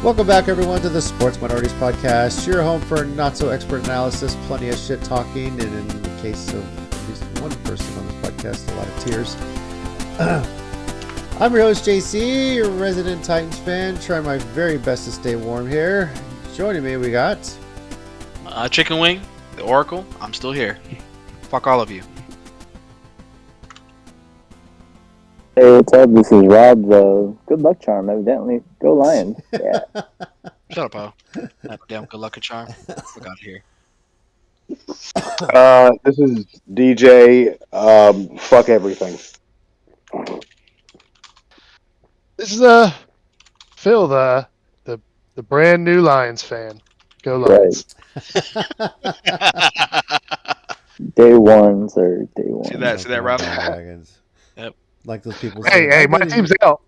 Welcome back, everyone, to the Sports Minorities Podcast, your home for not-so-expert analysis, plenty of shit talking, and in the case of at least one person on this podcast, a lot of tears. I'm your host, JC, your resident Titans fan, trying my very best to stay warm here. Joining me, we got... Chicken Wing, the Oracle, I'm still here. Fuck all of you. Hey, what's up? This is Rob, the good luck charm, evidently. Go Lions. Yeah. Shut up, Poe. That damn good luck charm. Fuck out of here. This is DJ. Fuck everything. This is Phil, the brand new Lions fan. Go Lions. Day one, sir. Day one. See that, Rob? Yep. Like those people. Hey, my team's out.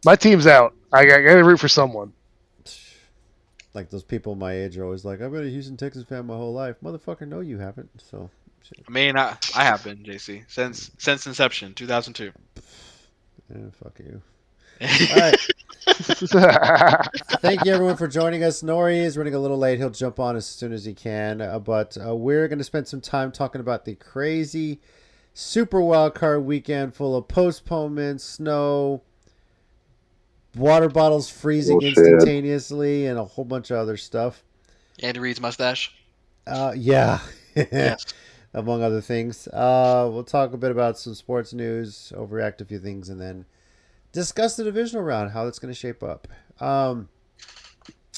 My team's out. I got to root for someone. Like those people my age are always like, I've been a Houston Texans fan my whole life. Motherfucker, no, you haven't. So. Shit. I mean, I have been, JC, since inception, 2002. Fuck you. All right. Thank you, everyone, for joining us. Nori is running a little late. He'll jump on as soon as he can. But we're going to spend some time talking about the crazy Super Wildcard weekend full of postponements, snow, water bottles freezing instantaneously, and a whole bunch of other stuff. Andy Reid's mustache. Yeah. Yes. Among other things. We'll talk a bit about some sports news, overreact a few things, and then discuss the divisional round, how that's going to shape up.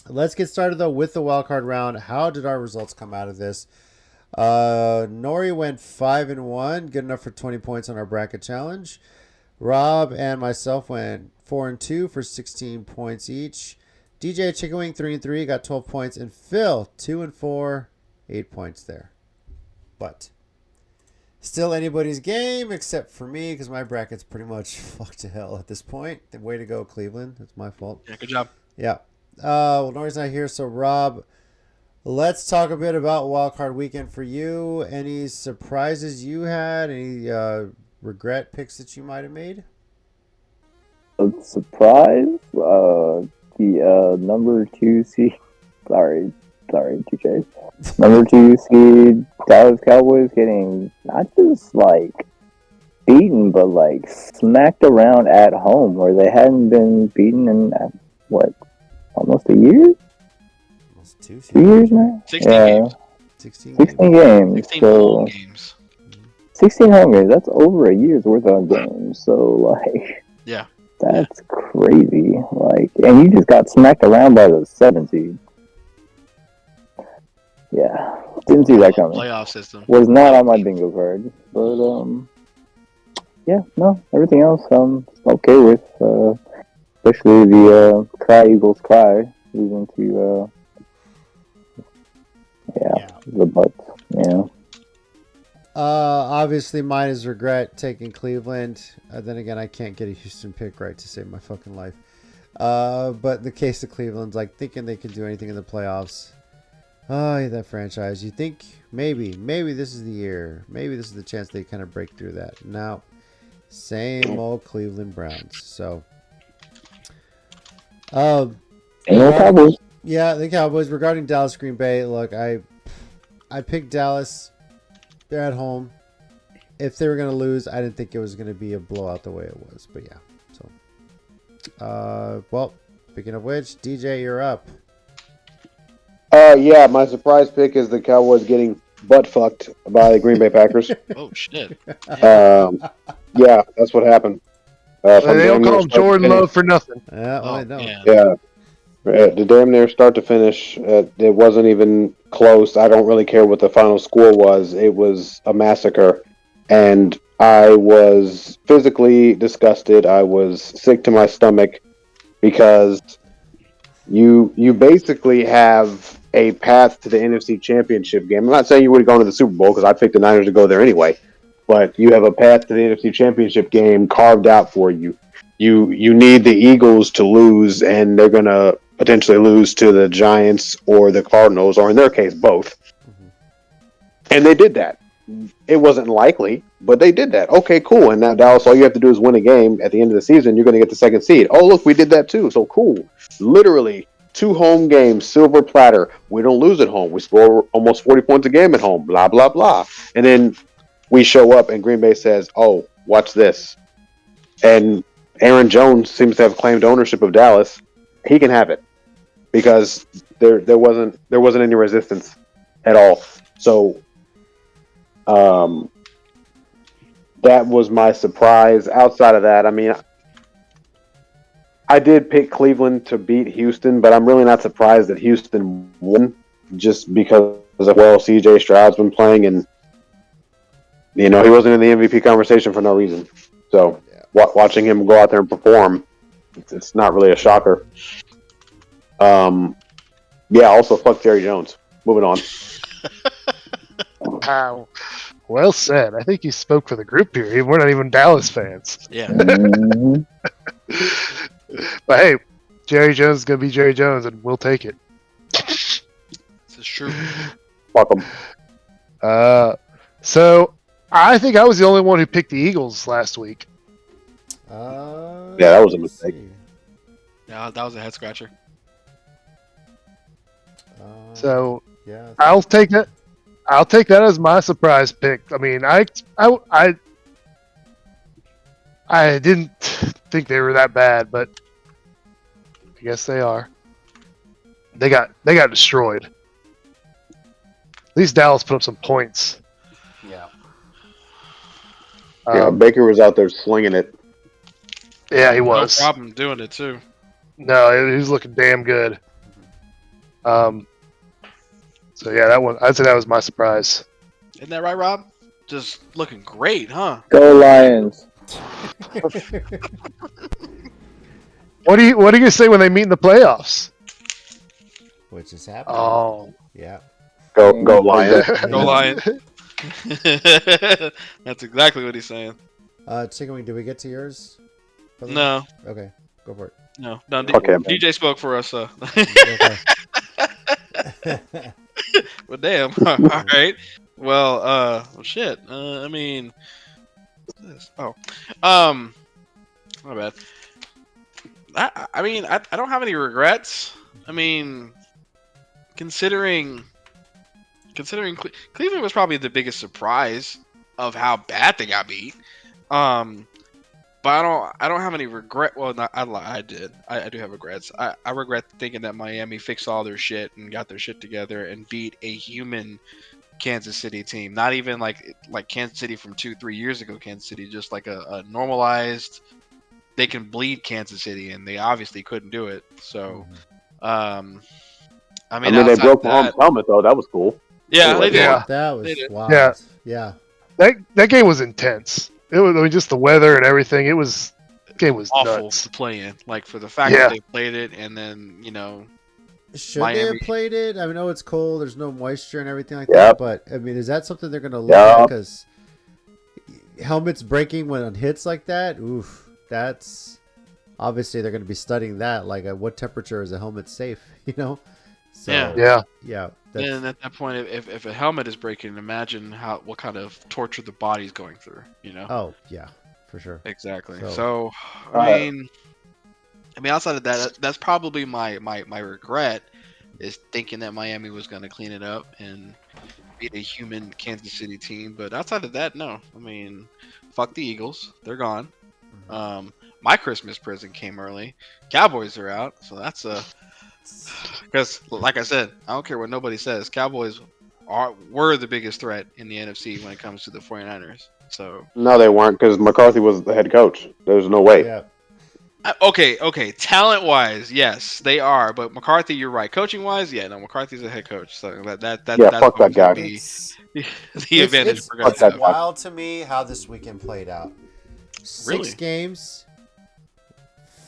Let's get started, though, with the wildcard round. How did our results come out of this? Nori went 5-1, good enough for 20 points on our bracket challenge. Rob and myself went 4-2 for 16 points each. DJ Chicken Wing 3-3 got 12 points, and Phil 2-4, 8 points there. But still anybody's game except for me, because my bracket's pretty much fucked to hell at this point. Way to go, Cleveland. That's my fault. Yeah, good job. Yeah. Well, Nori's not here, so Rob, let's talk a bit about wildcard weekend for you. Any surprises you had? Any regret picks that you might have made? A surprise? The number 2 seed. Sorry, TJ. Number 2 seed Dallas Cowboys getting not just like beaten, but like smacked around at home, where they hadn't been beaten in almost a year. 2 years now? 16 games. 16 games. 16 home games. 16 home games. That's over a year's worth of games. So, like, yeah, that's crazy. Like, and you just got smacked around by the 7 seed. Yeah, didn't see that coming. Playoff system Was not on my bingo card, but yeah, no, everything else I'm okay with. Especially the Cry Eagles Cry losing to. The Bucks. Yeah. Obviously, mine is regret taking Cleveland. Then again, I can't get a Houston pick right to save my fucking life. But in the case of Cleveland's like thinking they can do anything in the playoffs. Oh, yeah, that franchise. You think maybe this is the year. Maybe this is the chance they kind of break through that. Now, same old Cleveland Browns. So, Cowboys. Yeah, the Cowboys. Regarding Dallas Green Bay, look, I picked Dallas. They're at home. If they were going to lose, I didn't think it was going to be a blowout the way it was. But yeah. So, well, speaking of which, DJ, you're up. Yeah, my surprise pick is the Cowboys getting butt fucked by the Green Bay Packers. Oh shit. Yeah, that's what happened. They don't call him Jordan Love for nothing. Yeah, well, they don't. Yeah. The damn near start to finish, it wasn't even close. I don't really care what the final score was. It was a massacre. And I was physically disgusted. I was sick to my stomach because you basically have a path to the NFC Championship game. I'm not saying you would have gone to the Super Bowl because I picked the Niners to go there anyway. But you have a path to the NFC Championship game carved out for you. You need the Eagles to lose, and they're going to potentially lose to the Giants or the Cardinals, or in their case, both. Mm-hmm. And they did that. It wasn't likely, but they did that. Okay, cool. And now, Dallas, all you have to do is win a game at the end of the season. You're going to get the second seed. Oh, look, we did that too. So cool. Literally, 2 home games, silver platter. We don't lose at home. We score almost 40 points a game at home. Blah blah blah. And then we show up, and Green Bay says, "Oh, watch this." And Aaron Jones seems to have claimed ownership of Dallas. He can have it because there wasn't any resistance at all. So that was my surprise. Outside of that, I mean, I did pick Cleveland to beat Houston, but I'm really not surprised that Houston won just because of well CJ Stroud's been playing, and he wasn't in the MVP conversation for no reason. So watching him go out there and perform, it's not really a shocker. Also fuck Jerry Jones. Moving on. Wow. Well said. I think you spoke for the group here. We're not even Dallas fans. Yeah. Mhm. But hey, Jerry Jones is going to be Jerry Jones, and we'll take it. This is true. Fuck them. So I think I was the only one who picked the Eagles last week. That was a let's mistake. see. Yeah, that was a head scratcher. So yeah, I'll take it. I'll take that as my surprise pick. I mean, I didn't think they were that bad, but I guess they are. They got destroyed. At least Dallas put up some points. yeah. Baker was out there slinging it. Yeah, he No was. problem doing it too. No, he was looking damn good. So yeah, I'd say that was my surprise. Isn't that right, Rob? Just looking great, huh? Go Lions. What are you gonna say when they meet in the playoffs? Which is happening. Oh, Yeah. Go Lions. Go Lions. That's exactly what he's saying. Chicken Wing, did we get to yours? brother? No, Okay, go for it. no. Okay. DJ spoke for us, so. Okay. Well, damn. All right. Well, shit. I mean, what's this? My bad. I mean, I don't have any regrets. I mean, considering Cleveland was probably the biggest surprise of how bad they got beat. But I don't have any regret. Well, I did. I do have regrets. I regret thinking that Miami fixed all their shit and got their shit together and beat a human Kansas City team. Not even like Kansas City from 2-3 years ago. Kansas City, just like a normalized. They can bleed Kansas City, and they obviously couldn't do it. So, I mean, they broke Mahomes' helmet though. That was cool. Yeah, they did. Yeah. That They was did. wild. Yeah. Yeah. that game was intense. It was, I mean, just the weather and everything. The game was Awful nuts. to play in. Like for the fact Yeah. that they played it, and then Should they Miami. have played it? I know it's cold. There's no moisture and everything like Yep. that. But I mean, is that something they're going to look at? Because helmets breaking when it hits like that. Oof. That's obviously they're going to be studying that. Like, at what temperature is a helmet safe? So, Yeah. Yeah. that's- And at that point, if a helmet is breaking, imagine what kind of torture the body's going through. Oh yeah, for sure. Exactly. So- So, I mean, outside of that, that's probably my regret is thinking that Miami was going to clean it up and beat a human Kansas City team. But outside of that, no. I mean, fuck the Eagles. They're gone. My Christmas present came early. Cowboys are out, so that's because, like I said, I don't care what nobody says. Cowboys were the biggest threat in the NFC when it comes to the 49ers. So No, they weren't because McCarthy was the head coach. There's no way. Yeah. okay. Talent-wise, yes, they are. But McCarthy, you're right. Coaching-wise, yeah, no, McCarthy's a head coach. So Yeah, that's fuck that always guy. gonna be the advantage It's we're gonna fuck that have. guy. wild to me how this weekend played out. Really? 6 games.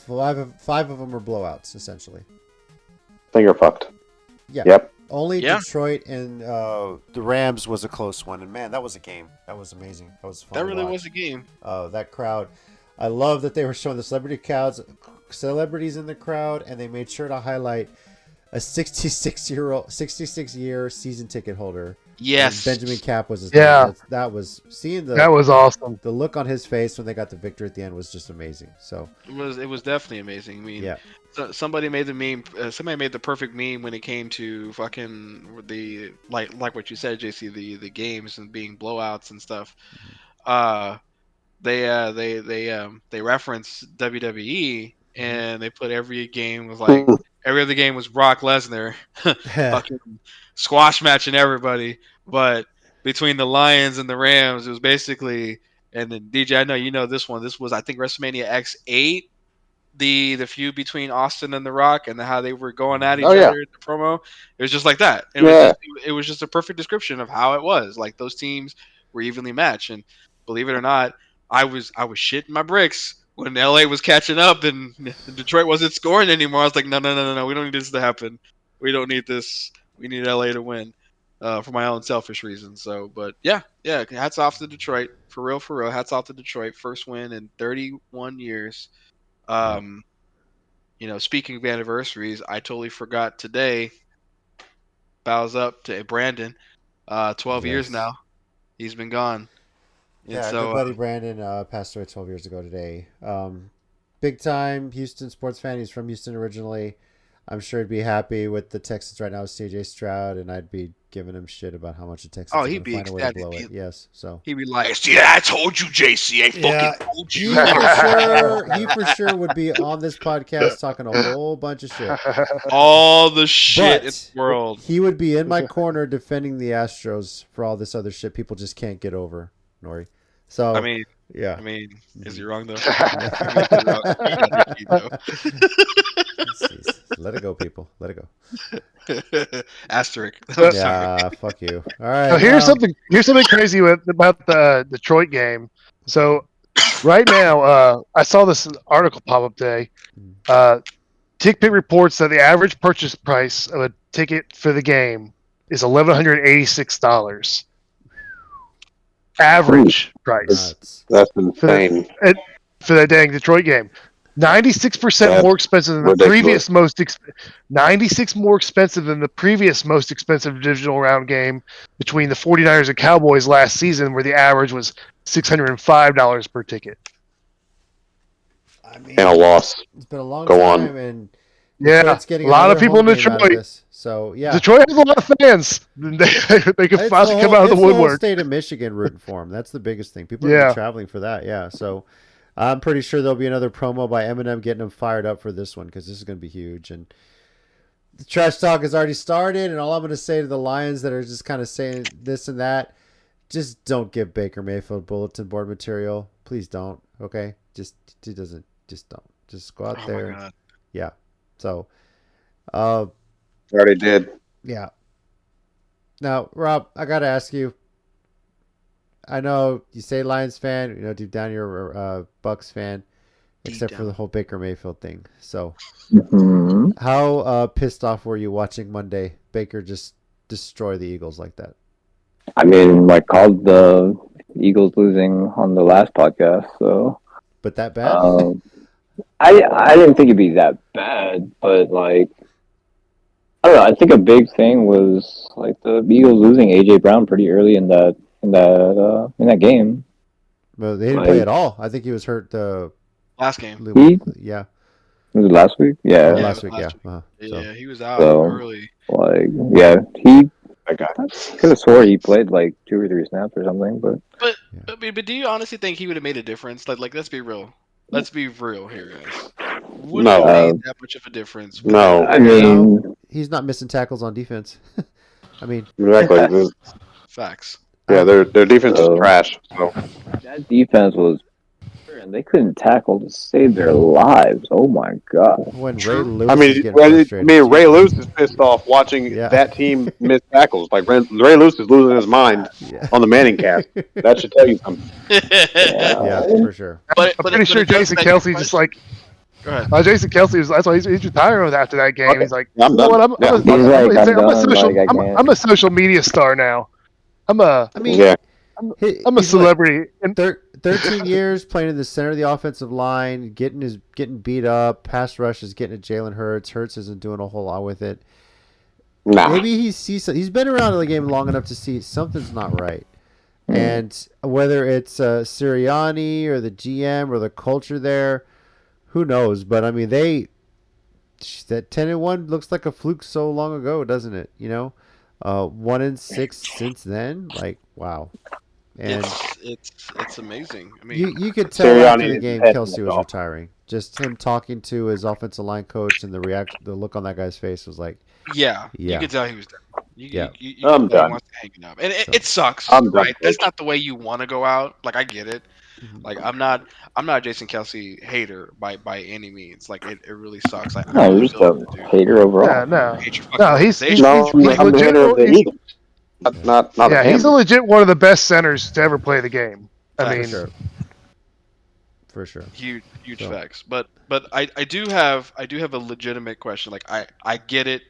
5 of them are blowouts, essentially. Finger fucked. Yeah. Yep. Only Yeah. Detroit and the Rams was a close one, and man, that was a game. That was amazing. That was fun. That to really watch. was a game. That crowd. I love that they were showing the celebrities in the crowd, and they made sure to highlight a 66-year season ticket holder. Yes. And Benjamin Cap was his Yeah. name. That was seeing That was awesome. the look on his face when they got the victory at the end was just amazing. So It was definitely amazing. I mean, yeah, somebody made the meme. Somebody made the perfect meme when it came to fucking the like what you said, JC, the games and being blowouts and stuff. They reference WWE and they put every game was like every other game was Brock Lesnar, fucking squash matching everybody. But between the Lions and the Rams, it was basically. And then DJ, I know you know this one. This was I think WrestleMania X8, the feud between Austin and The Rock, and how they were going at each Oh, yeah. other in the promo. It was just like that. Yeah. It was just a perfect description of how it was. Like those teams were evenly matched, and believe it or not, I was shitting my bricks when LA was catching up and Detroit wasn't scoring anymore. I was like, no, we don't need this to happen. We don't need this. We need LA to win. For my own selfish reasons. So, but yeah, hats off to Detroit. For real. Hats off to Detroit. First win in 31 years. Speaking of anniversaries, I totally forgot today. Bows up to Brandon. 12 years Yes. now. He's been gone. And yeah. so, Good buddy Brandon passed away 12 years ago today. Big time Houston sports fan. He's from Houston originally. I'm sure he'd be happy with the Texans right now with CJ Stroud, and I'd be giving him shit about how much the Texans are he'd going be to find a way to ecstatic. blow it. Yes, so he'd be like, "See, I told you, JC. I fucking told you." he for sure would be on this podcast talking a whole bunch of shit. All the shit in But the world. he would be in my corner defending the Astros for all this other shit people just can't get over, Nori. So I mean, yeah. Is he wrong though? Jeez. Let it go, people. Let it go. Asterisk. Yeah, fuck you. All right. So here's something crazy about the Detroit game. So right now, I saw this article pop up today. TickPick reports that the average purchase price of a ticket for the game is $1,186. Average price That's insane. for that dang Detroit game. 96% more expensive than the ridiculous. previous 96 more expensive than the previous most expensive divisional round game between the 49ers and Cowboys last season, where the average was $605 per ticket. I mean, And a loss. it's been a long Go time, on. and Yeah, Detroit's getting a lot of another people in home game out of Detroit. this. So yeah, Detroit has a lot of fans. They can finally come out of the it's the whole woodwork. state of Michigan rooting for him. That's the biggest thing. People are gonna be traveling for that. Yeah, so I'm pretty sure there'll be another promo by Eminem getting them fired up for this one because this is gonna be huge. And the trash talk has already started. And all I'm gonna say to the Lions that are just kind of saying this and that, just don't give Baker Mayfield bulletin board material. Please don't. Okay, just don't. Just go out there. My God. Yeah. So. Already did. Yeah. Now, Rob, I gotta ask you. I know you say Lions fan. You know, deep down you're a Bucks fan, except for the whole Baker Mayfield thing. So, how pissed off were you watching Monday Baker just destroy the Eagles like that? I mean, I called the Eagles losing on the last podcast, so. But that bad? I didn't think it'd be that bad, but I don't know. I think a big thing was the Eagles losing AJ Brown pretty early in that game. Well, they didn't play at all. I think he was hurt the last game. Yeah. Was it last week? Yeah. Last week. Uh-huh. Yeah, he was out early. I could have swore he played 2 or 3 snaps or something, but. But do you honestly think he would have made a difference? Like, let's be real. Let's be real here, guys. Would No. have made that much of a difference? No. I mean, he's not missing tackles on defense. I mean, Exactly. Facts. Yeah, their defense is trash. So. that defense was, and they couldn't tackle to save their lives. Oh my god! when Ray Lewis I is mean, getting frustrated. Ray Lewis is pissed off watching that team miss tackles. Ray Lewis is losing his mind on the Manning cast. That should tell you something. Yeah, for sure. I'm pretty sure Jason Kelsey just Go ahead. Jason Kelsey that's why he's retiring after that game. Okay. He's like, I'm done. I'm a social media star now. I'm a celebrity. And 13 years playing in the center of the offensive line, getting beat up. Pass rush is getting at Jalen Hurts. Hurts isn't doing a whole lot with it. Nah. maybe he sees. He's been around the game long enough to see something's not right. And whether it's Sirianni or the GM or the culture there, who knows? But I mean, that 10-1 looks like a fluke so long ago, doesn't it? 1-6 since then. Like, wow. And It's amazing. I mean, you could tell after Sirianni the is game head Kelsey was off. retiring. Just him talking to his offensive line coach and the look on that guy's face was like, yeah, Yeah. you could tell he was done. You Yeah. can I'm tell he done. wants to hang it up, and So- it sucks, I'm done, right? That's coach. not the way you want to go out. Like I get it. Mhm. Like I'm not a Jason Kelsey hater by any means. Like it really sucks. I No, really you're just feel a for the dude. hater overall. No. Hate your fucking No, he's organization. No, I'm the legit. hater of the He's, Eagles. Not yeah, of him. he's a legit one of the best centers to ever play the game. I Facts. mean, For sure. Huge So- facts. But I do have a legitimate question. Like I get it.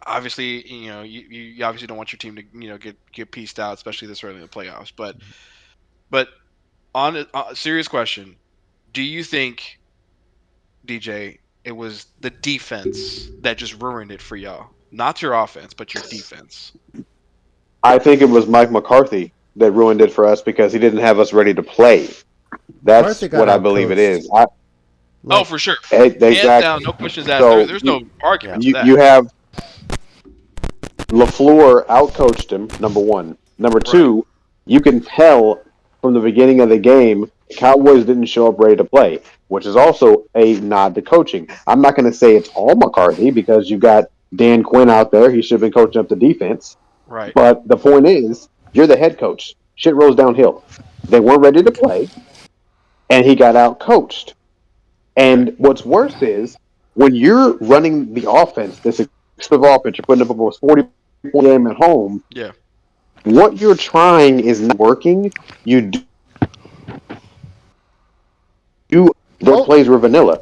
Obviously, you obviously don't want your team to get pieced out, especially this early in the playoffs. But on a serious question, do you think, DJ, it was the defense that just ruined it for y'all? Not your offense, but your defense. I think it was Mike McCarthy that ruined it for us because he didn't have us ready to play. That's McCarthy got what I believe it outcoached. is. Oh, for sure. Hands Exactly. down, no questions asked. So There's no argument to You, that. you have LaFleur outcoached him, number one. Number two, you can tell from the beginning of the game, Cowboys didn't show up ready to play, which is also a nod to coaching. I'm not going to say it's all McCarthy because you got Dan Quinn out there. He should have been coaching up the defense. Right. But the point is, you're the head coach. Shit rolls downhill. They weren't ready to play, and he got outcoached. And what's worse is when you're running the offense, this explosive offense, you're putting up almost 40-point game at home. Yeah. What you're trying is not working. You do their plays were vanilla.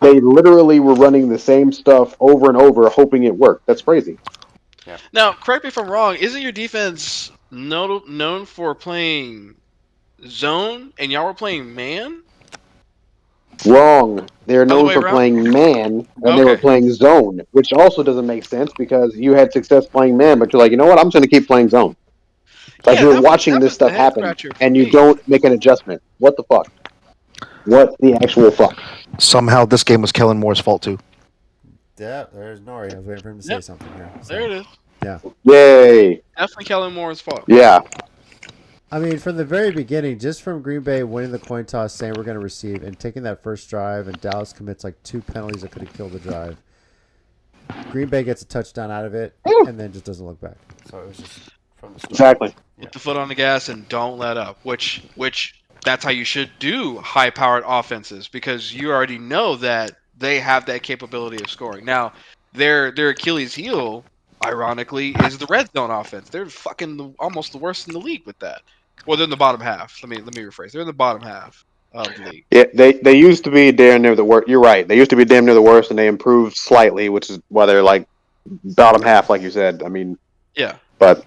They literally were running the same stuff over and over, hoping it worked. That's crazy. Now, correct me if I'm wrong. Isn't your defense known for playing zone, and y'all were playing man? Wrong. They're Other known way for around? playing man, and they were Okay. playing zone, which also doesn't make sense because you had success playing man, but you're like, you know what? I'm just going to keep playing zone. Like Yeah, you're that was- watching that this was the stuff head happen, scratcher for and you me. don't make an adjustment. What the fuck? What the actual fuck? Somehow this game was Kellen Moore's fault too. Yeah, there's Nori. I was waiting for him to say Yep. something here. So, There it is. Yay! Definitely Kellen Moore's fault. Yeah. I mean, from the very beginning, just from Green Bay winning the coin toss, saying we're going to receive, and taking that first drive, and Dallas commits like 2 penalties that could have killed the drive. Green Bay gets a touchdown out of it, and then just doesn't look back. So it was just from the start. Exactly. Put the foot on the gas and don't let up. Which that's how you should do high-powered offenses because you already know that they have that capability of scoring. Now, their Achilles heel, ironically, is the red zone offense. They're fucking almost the worst in the league with that. Well, they're in the bottom half. Let me rephrase. They're in the bottom half of the league. Yeah, they used to be damn near the worst. You're right. They used to be damn near the worst, and they improved slightly, which is why they're like bottom half, like you said. I mean, Yeah, but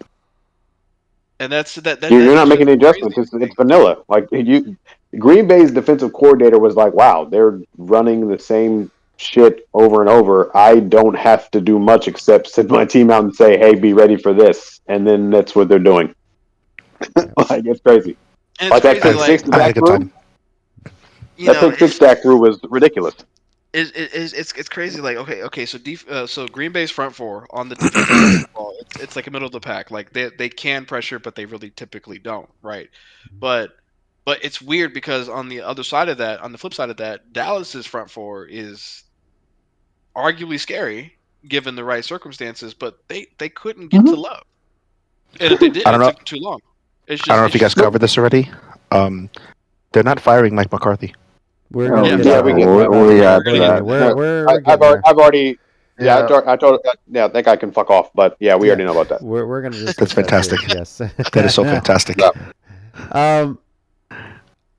and that's that. you're not that's making any just crazy. adjustments. It's vanilla. Like Green Bay's defensive coordinator was like, "Wow, they're running the same shit over and over. I don't have to do much except send my team out and say, hey, be ready for this,' and then that's what they're doing." Like it's crazy. And Like it's that crazy, pick six I had a back good through. time. you That know, pick six back through was ridiculous. it's crazy. Like okay, so Green Bay's front four on the defensive side of the ball, it's like a middle of the pack. Like they can pressure, but they really typically don't, right? But it's weird because on the other side of that, on the flip side of that, Dallas's front four is arguably scary given the right circumstances, but they couldn't get to love, and if they did, I it don't know. took them too long. It's just, I don't know if you guys covered this already. They're not firing Mike McCarthy. We're Oh, gonna get yeah, to we that. get We're that. about to We get got there. that. We're I've getting there. already. Yeah, Yeah. I told. Yeah, that guy can fuck off. But yeah, we already know about that. We're gonna discuss That's fantastic. That too. Yes. That is so fantastic. Yeah.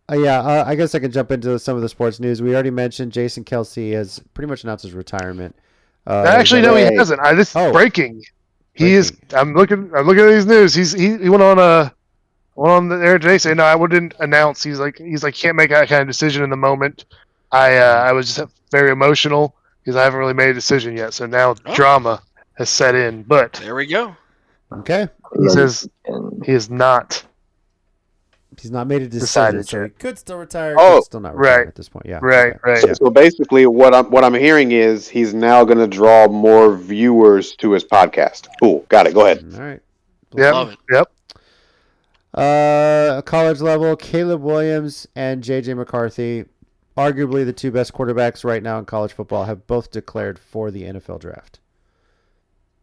I guess I can jump into some of the sports news. We already mentioned Jason Kelsey has pretty much announced his retirement. Actually, no, he Hey. hasn't. This Oh. breaking. He is. Breaking. I'm looking at these news. He went on the air today saying no, I wouldn't announce. He's like can't make that kind of decision in the moment. I was just very emotional because I haven't really made a decision yet. So now Oh. drama has set in, but There we go. Okay. he says And he is not. He's not made a decision, Decided so he yet. could still retire. Oh, Could still not retire right. at this point. Yeah. Right, okay. right. Yeah. So basically, what I'm hearing is he's now going to draw more viewers to his podcast. Cool, got it. Go ahead. All right. Yep. Love it. Yep. College level, Caleb Williams and J.J. McCarthy, arguably the two best quarterbacks right now in college football, have both declared for the NFL draft.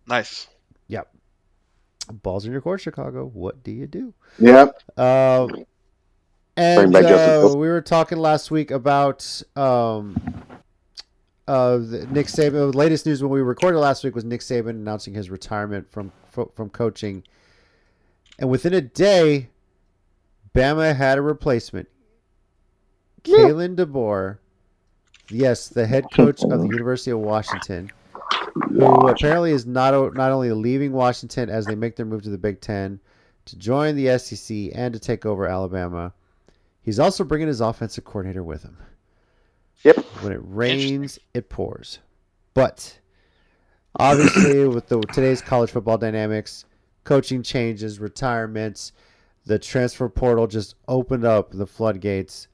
Nice. Yep. Balls in your court, Chicago. What do you do? Yep. And Bring back Justin Fields. we were talking last week about Nick Saban. The latest news when we recorded last week was Nick Saban announcing his retirement from coaching. And within a day, Bama had a replacement. Kalen DeBoer, yes, the head coach of the University of Washington, who apparently is not only leaving Washington as they make their move to the Big Ten to join the SEC and to take over Alabama. He's also bringing his offensive coordinator with him. Yep. When it rains, it pours. But obviously, with today's college football dynamics, coaching changes, retirements, the transfer portal just opened up the floodgates.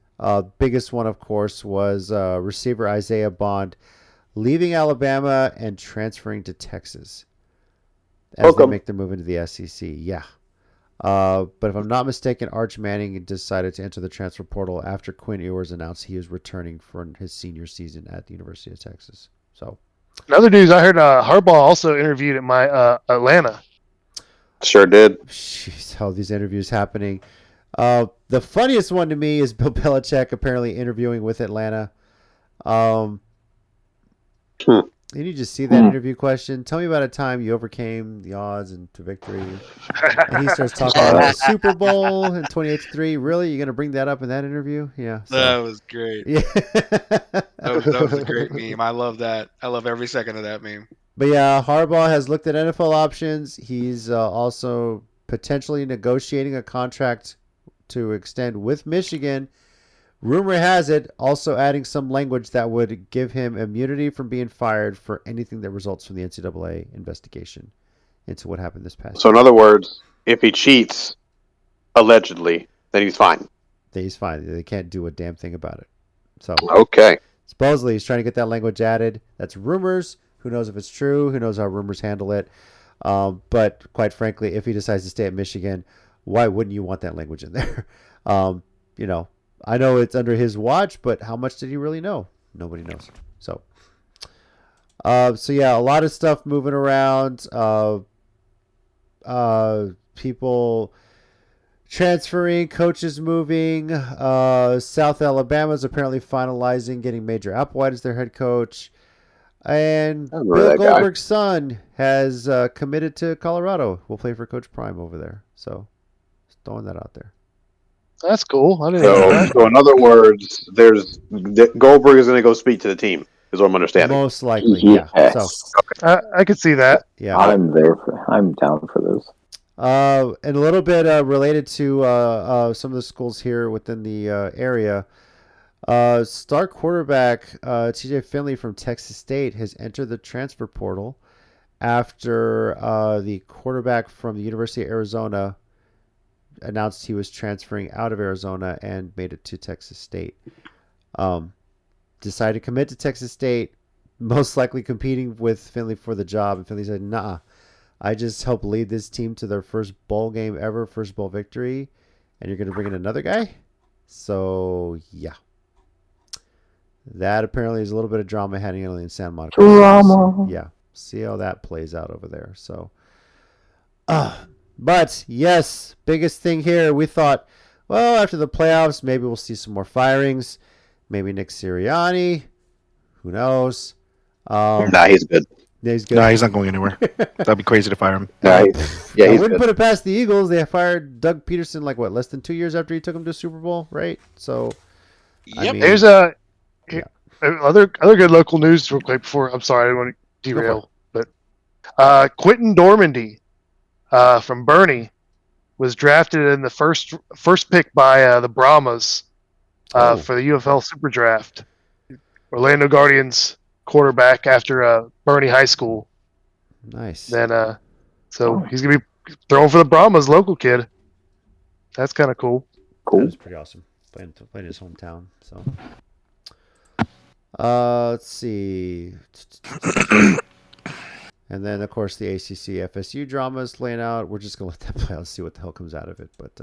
Biggest one, of course, was receiver Isaiah Bond leaving Alabama and transferring to Texas as they make their move into the SEC. Yeah. But if I'm not mistaken, Arch Manning decided to enter the transfer portal after Quinn Ewers announced he was returning for his senior season at the University of Texas. So, In other news, I heard Harbaugh also interviewed at my Atlanta. Sure did. jeez, how these interviews happening. The funniest one to me is Bill Belichick apparently interviewing with Atlanta. Did you just see that interview question? Tell me about a time you overcame the odds and to victory. And he starts talking about the Super Bowl in 2083. Really? You're going to bring that up in that interview? Yeah. That was great. Yeah. That was a great meme. I love that. I love every second of that meme. But yeah, Harbaugh has looked at NFL options. He's also potentially negotiating a contract to extend with Michigan. Rumor has it also adding some language that would give him immunity from being fired for anything that results from the NCAA investigation into what happened this past So in other words, if he cheats, allegedly, then he's fine. year. He's fine. They can't do a damn thing about it. So Okay. supposedly he's trying to get that language added. That's rumors. Who knows if it's true? Who knows how rumors handle it? But quite frankly, if he decides to stay at Michigan, why wouldn't you want that language in there? I know it's under his watch, but how much did he really know? Nobody knows. So yeah, a lot of stuff moving around. People transferring, coaches moving. South Alabama's apparently finalizing getting Major Applewhite as their head coach. And I remember Bill that guy. Goldberg's son has committed to Colorado. Will play for Coach Prime over there. So just throwing that out there. That's cool. I didn't know that. So in other words, Goldberg is going to go speak to the team, is what I'm understanding. Most likely, yeah. Yes. So I could see that. yeah. I'm down for this. And a little bit related to some of the schools here within the area. Star quarterback TJ Finley from Texas State has entered the transfer portal after the quarterback from the University of Arizona announced he was transferring out of Arizona and made it to Texas State. Decided to commit to Texas State, most likely competing with Finley for the job. And Finley said, nah, I just helped lead this team to their first bowl game ever, first bowl victory, and you're going to bring in another guy? So, yeah. That apparently is a little bit of drama heading in San Monica. Drama. Yeah. See how that plays out over there. So, but yes, biggest thing here, we thought, well, after the playoffs, maybe we'll see some more firings. Maybe Nick Sirianni. Who knows? Nah, he's good. He's good. No, he's not going anywhere. That'd be crazy to fire him. Nah, I he's wouldn't good. put it past the Eagles. They fired Doug Peterson less than 2 years after he took him to Super Bowl, right? So, I Yep. mean, Here's other good local news real quick before. I'm sorry, I don't want to derail, but Quentin Dormandy from Bernie was drafted in the first pick by the Brahmas Oh. for the UFL Super Draft. Orlando Guardians quarterback after Bernie High School. Nice. Then, so he's gonna be throwing for the Brahmas, local kid. That's kind of cool. That Cool. was pretty awesome. Playing in his hometown. So, let's see. And then, of course, the ACC FSU drama is playing out. We're just gonna let that play out and see what the hell comes out of it. But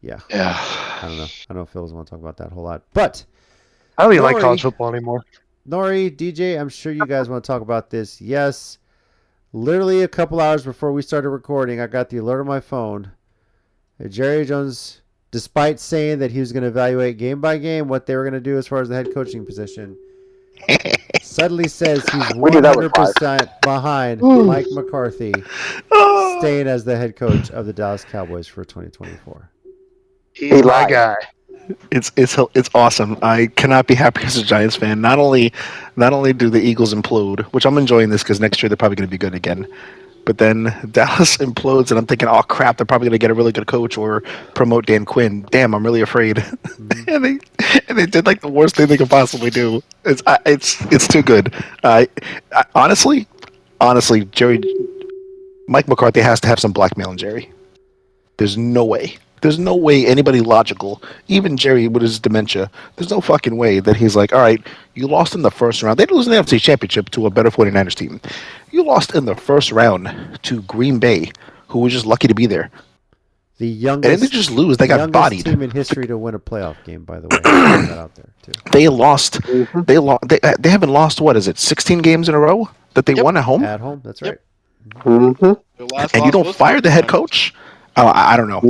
yeah, I don't know. I don't know if Phil doesn't want to talk about that a whole lot. But I don't even like Nori- college football anymore. Nori, DJ, I'm sure you guys want to talk about this. Yes, literally a couple hours before we started recording, I got the alert on my phone. Jerry Jones, despite saying that he was going to evaluate game by game what they were going to do as far as the head coaching position, suddenly says he's We knew that was 100% behind Mike McCarthy staying as the head coach of the Dallas Cowboys for 2024. He's my lied. guy. It's awesome. I cannot be happier as a Giants fan. Not only do the Eagles implode, which I'm enjoying this because next year they're probably going to be good again. But then Dallas implodes, and I'm thinking, oh crap, they're probably going to get a really good coach or promote Dan Quinn. Damn, I'm really afraid. and they did like the worst thing they could possibly do. It's too good. Honestly, Mike McCarthy has to have some blackmail in Jerry. There's no way. There's no way anybody logical, even Jerry with his dementia, there's no fucking way that he's like, all right, you lost in the first round. They didn't lose in the NFC Championship to a better 49ers team. You lost in the first round to Green Bay, who was just lucky to be there. The And youngest, they didn't just lose, they got youngest bodied. team in history to win a playoff game, by the way. I'll put that out there, too. They lost. They haven't lost, what is it, 16 games in a row that they Yep. won at home? At home, that's right. Mm-hmm. Their last And you loss don't was fire the head 49ers. coach? I don't know.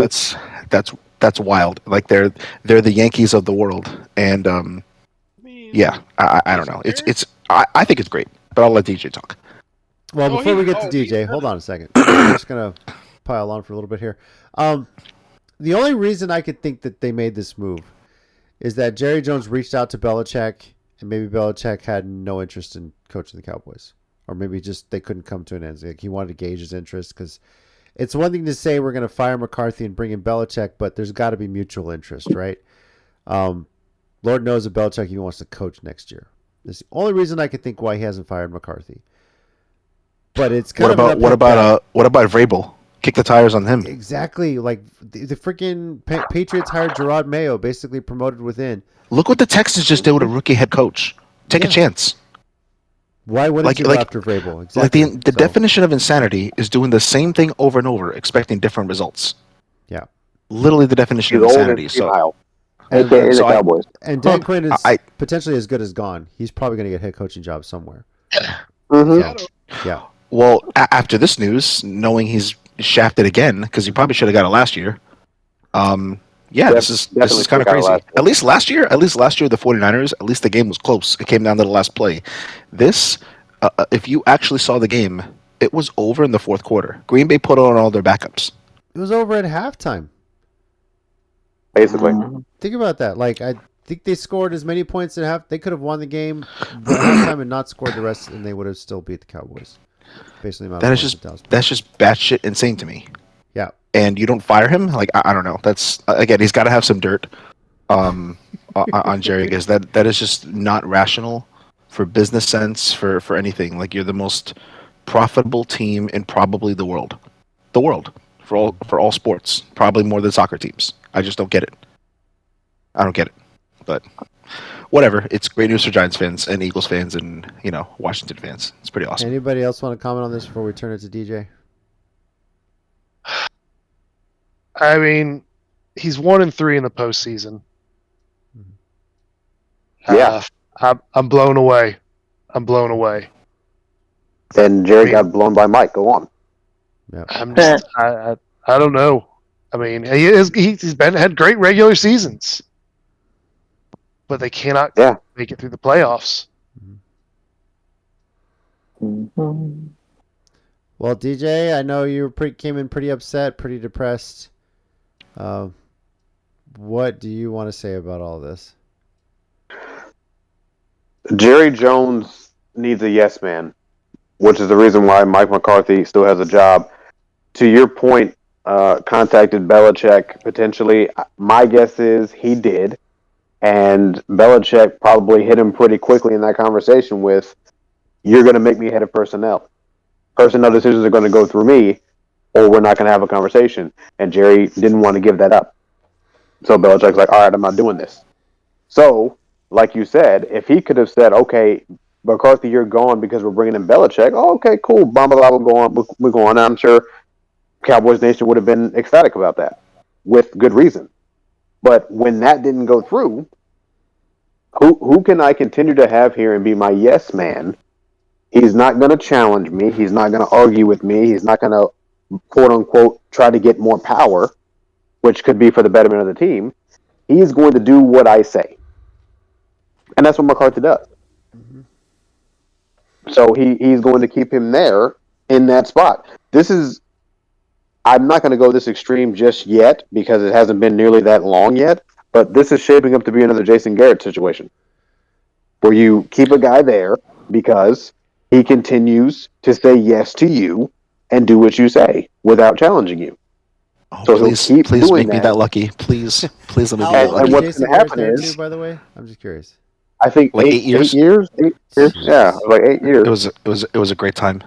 That's wild. Like they're the Yankees of the world, and I mean, yeah, I don't know. I think it's great, but I'll let DJ talk. Well, Oh, before we get to he's DJ, hold on a second. I'm just going to pile on for a little bit here. The only reason I could think that they made this move is that Jerry Jones reached out to Belichick, and maybe Belichick had no interest in coaching the Cowboys. Or maybe just they couldn't come to an end. Like he wanted to gauge his interest because it's one thing to say we're going to fire McCarthy and bring in Belichick, but there's got to be mutual interest, right? Lord knows that Belichick even wants to coach next year. That's the only reason I could think why he hasn't fired McCarthy. But it's kind What of about Vrabel? Kick the tires on him. Exactly. Like the freaking Patriots hired Gerard Mayo, basically promoted within. Look what the Texans just did with a rookie head coach. Take a chance. Why wouldn't you go after Vrabel? Exactly. Like the definition of insanity is doing the same thing over and over, expecting different results. Yeah. Literally the definition of insanity. So, AKA the so Cowboys. And Dan Quinn is potentially as good as gone. He's probably going to get head coaching job somewhere. Mm-hmm. So, yeah. Well, after this news, knowing he's shafted again because he probably should have got it last year. This is kind of crazy. At least last year, the 49ers, at least the game was close. It came down to the last play. This, if you actually saw the game, it was over in the fourth quarter. Green Bay put on all their backups. It was over at halftime. Basically. Think about that. Like, I think they scored as many points at half. They could have won the game at halftime and not scored the rest, and they would have still beat the Cowboys. Basically, that's just batshit insane to me. Yeah. And you don't fire him? Like, I don't know. That's again, he's got to have some dirt on Jerry because that is just not rational for business sense for anything. Like, you're the most profitable team in probably the world for all sports, probably more than soccer teams. I just don't get it. I don't get it. But whatever. It's great news for Giants fans and Eagles fans and Washington fans. It's pretty awesome. Anybody else want to comment on this before we turn it to DJ? I mean, he's 1-3 in the postseason. Yeah. I'm blown away. I'm blown away. And Jerry got blown by Mike. Go on. Yeah. I'm just, I don't know. I mean, he's had great regular seasons, but they cannot make it through the playoffs. Mm-hmm. Well, DJ, I know you came in pretty upset, pretty depressed. What do you want to say about all this? Jerry Jones needs a yes man, which is the reason why Mike McCarthy still has a job. To your point, contacted Belichick potentially. My guess is he did, and Belichick probably hit him pretty quickly in that conversation with, "You're going to make me head of personnel." personnel decisions are going to go through me, or we're not going to have a conversation. And Jerry didn't want to give that up. So Belichick's like, all right, I'm not doing this. So, like you said, if he could have said, okay, McCarthy, you're gone because we're bringing in Belichick. Oh, okay, cool. Blah, blah, blah, we're going. I'm sure Cowboys Nation would have been ecstatic about that with good reason. But when that didn't go through, who can I continue to have here and be my yes man? He's not going to challenge me. He's not going to argue with me. He's not going to, quote unquote, try to get more power, which could be for the betterment of the team. He's going to do what I say. And that's what McCarthy does. Mhm. So he's going to keep him there in that spot. I'm not going to go this extreme just yet because it hasn't been nearly that long yet, but this is shaping up to be another Jason Garrett situation where you keep a guy there because he continues to say yes to you and do what you say without challenging you. Oh, So please, he'll keep please doing make me that. that lucky. Please, please let me How be that long and was lucky. what's Jason going to Garrett happen there is, too, by the way? I'm just curious. I think Like 8 years? 8 years? 8 years? Yeah, like 8 years. It was a great time.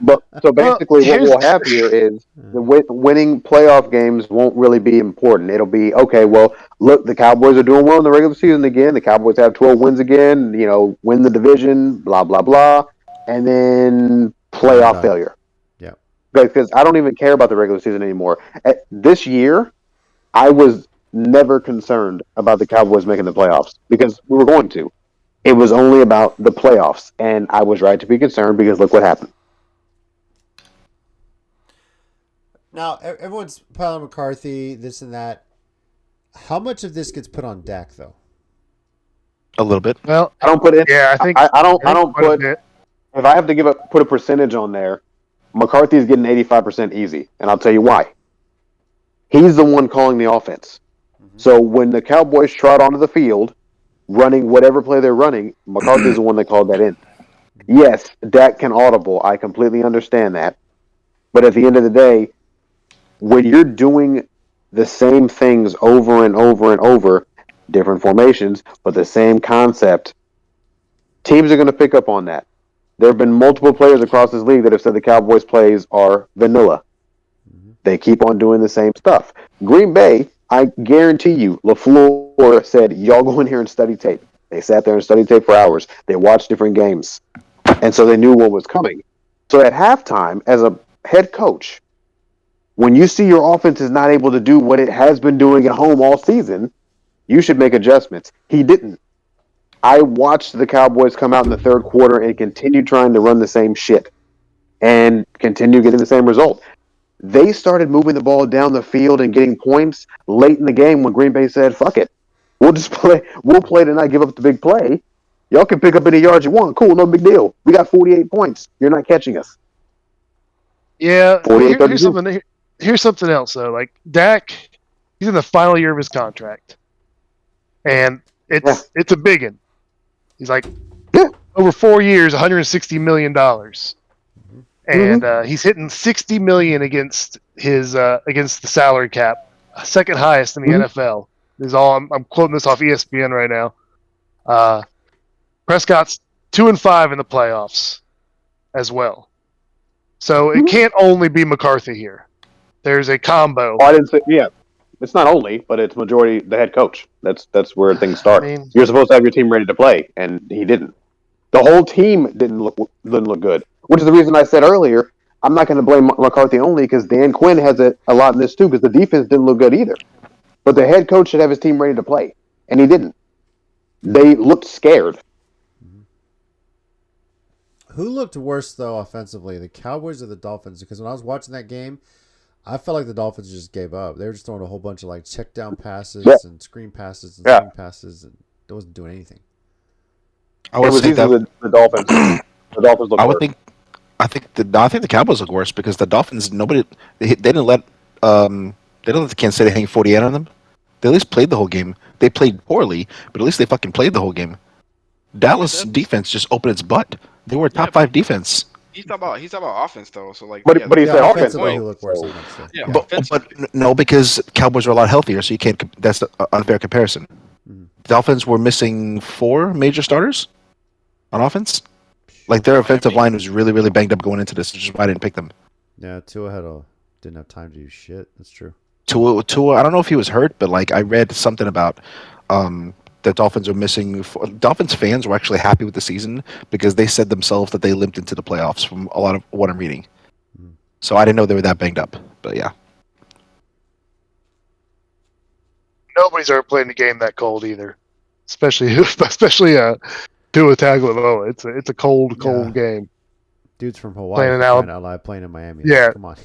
But so Well, basically, what here's we'll have here is winning playoff games won't really be important. It'll be okay. Well, look, the Cowboys are doing well in the regular season again. The Cowboys have 12 wins again. You know, win the division. Blah blah blah, and then playoff Done. failure. Yeah. Because I don't even care about the regular season anymore. This year, I was never concerned about the Cowboys making the playoffs because we were going to. It was only about the playoffs, and I was right to be concerned because look what happened. Now everyone's piling McCarthy, this and that. How much of this gets put on Dak though? A little bit. well, I don't put it. yeah, I think I don't quite a put. bit. If I have to put a percentage on there, McCarthy's getting 85% easy, and I'll tell you why. He's the one calling the offense. So when the Cowboys trot onto the field, running whatever play they're running, McCarthy's the one that called that in. Yes, Dak can audible. I completely understand that. But at the end of the day, when you're doing the same things over and over and over, different formations, but the same concept, teams are going to pick up on that. There have been multiple players across this league that have said the Cowboys' plays are vanilla. They keep on doing the same stuff. Green Bay, I guarantee you, LaFleur said, y'all go in here and study tape. They sat there and studied tape for hours. They watched different games. And so they knew what was coming. So at halftime, as a head coach, when you see your offense is not able to do what it has been doing at home all season, you should make adjustments. He didn't. I watched the Cowboys come out in the third quarter and continue trying to run the same shit and continue getting the same result. They started moving the ball down the field and getting points late in the game when Green Bay said, fuck it. We'll just play. We'll play tonight, give up the big play. Y'all can pick up any yards you want. Cool, no big deal. We got 48 points. You're not catching us. Yeah, 48, here's something else though. Like Dak, he's in the final year of his contract, and it's a big one. He's like over 4 years, $160 million, and he's hitting 60 million against the salary cap, second highest in the NFL. Is all I'm quoting this off ESPN right now. Prescott's 2-5 in the playoffs as well. So it can't only be McCarthy here. There's a combo. Oh, I didn't say, yeah. It's not only, but it's majority the head coach. That's where things start. I mean, You're supposed to have your team ready to play, and he didn't. The whole team didn't look good, which is the reason I said earlier I'm not going to blame McCarthy only because Dan Quinn has a lot in this too because the defense didn't look good either. But the head coach should have his team ready to play, and he didn't. They looked scared. Who looked worse though offensively, the Cowboys or the Dolphins? Because when I was watching that game, I felt like the Dolphins just gave up. They were just throwing a whole bunch of like check down passes and screen passes and swing passes, and it wasn't doing anything. I would think that the Dolphins. The Dolphins look worse. I think the Cowboys look worse because the Dolphins they didn't let the Kansas City hang 48 on them. They at least played the whole game. They played poorly, but at least they fucking played the whole game. Dallas defense just opened its butt. They were a top 5 defense. He's talking about offense though, so like. But he said offensively, offense. who looked worse? So. Yeah, But no, because Cowboys are a lot healthier, so you can't. That's an unfair comparison. Dolphins were missing 4 major starters on offense. Like their offensive line was really, really banged up going into this, which is why I didn't pick them. Yeah, Tua didn't have time to do shit. That's true. Tua, I don't know if he was hurt, but like I read something about the Dolphins are missing. Dolphins fans were actually happy with the season because they said themselves that they limped into the playoffs from a lot of what I'm reading. So I didn't know they were that banged up, but yeah. Nobody's ever played a game that cold either, especially Tua Tagovailoa. It's a cold game. Dude's from Hawaii. Playing in Alabama. Playing in Miami. Yeah. Come on.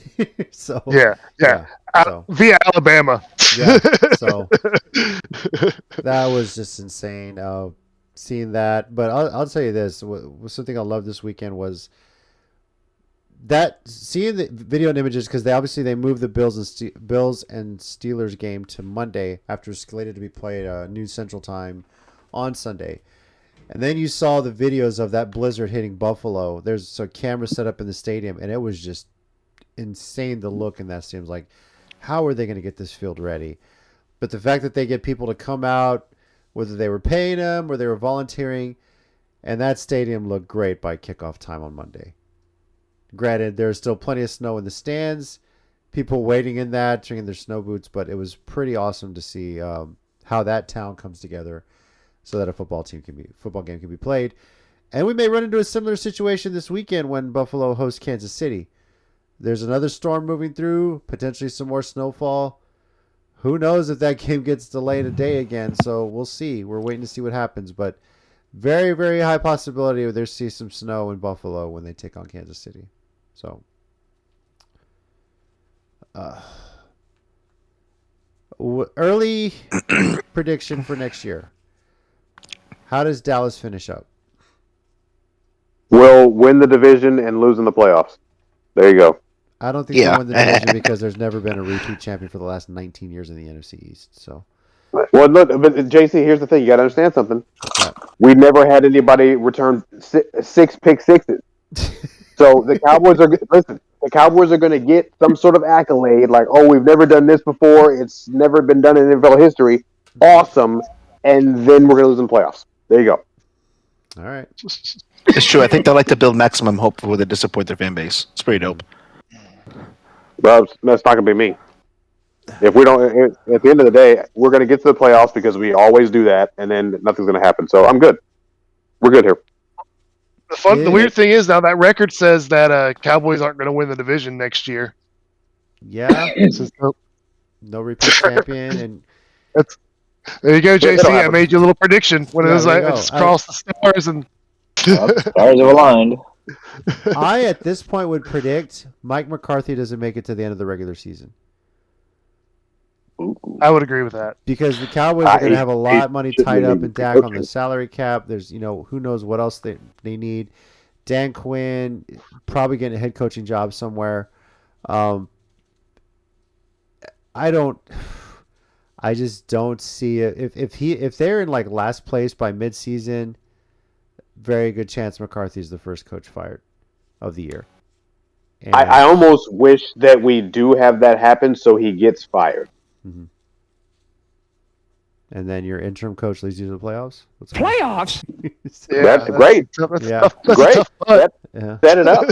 So Yeah. So, Via Alabama. yeah. So that was just insane. Seeing that, but I'll tell you this: something I loved this weekend was that seeing the video and images, because they moved the Bills and Steelers game to Monday after it was slated to be played noon Central Time on Sunday. And then you saw the videos of that blizzard hitting Buffalo. There's a camera set up in the stadium, and it was just insane the look in that stadium. Like, how are they going to get this field ready? But the fact that they get people to come out, whether they were paying them or they were volunteering, and that stadium looked great by kickoff time on Monday. Granted, there's still plenty of snow in the stands, people waiting in that, bringing their snow boots, but it was pretty awesome to see how that town comes together so that a football game can be played. And we may run into a similar situation this weekend when Buffalo hosts Kansas City. There's another storm moving through, potentially some more snowfall. Who knows if that game gets delayed a day again, so we'll see. We're waiting to see what happens, but very, very high possibility there's see some snow in Buffalo when they take on Kansas City. So, early prediction for next year. How does Dallas finish up? We'll win the division and lose in the playoffs. There you go. I don't think they'll win the division because there's never been a repeat champion for the last 19 years in the NFC East. So, well, look, but JC, here's the thing: you got to understand something. Yeah. We never had anybody return 6 pick sixes. So the Cowboys are listen. The Cowboys are going to get some sort of accolade, like, "Oh, we've never done this before. It's never been done in NFL history. Awesome!" And then we're going to lose in the playoffs. There you go. All right. It's true. I think they like to build maximum hope before they disappoint their fan base. It's pretty dope. Well, that's not going to be me. If we don't, at the end of the day, we're going to get to the playoffs because we always do that, and then nothing's going to happen. So I'm good. We're good here. The weird thing is now that record says that Cowboys aren't going to win the division next year. Yeah. No repeat champion, and there you go, JC. I made you a little prediction when it was like it's crossed the stars and stars have aligned. I at this point would predict Mike McCarthy doesn't make it to the end of the regular season. I would agree with that Because the Cowboys are going to have a lot of money tied up in Dak on the salary cap. There's, who knows what else they need. Dan Quinn probably getting a head coaching job somewhere. I just don't see it. If they're in like last place by midseason, very good chance McCarthy's the first coach fired of the year. And I almost wish that we do have that happen so he gets fired. Mm-hmm. And then your interim coach leads you to the playoffs? Playoffs? That's great. Yeah. Great. Set it up.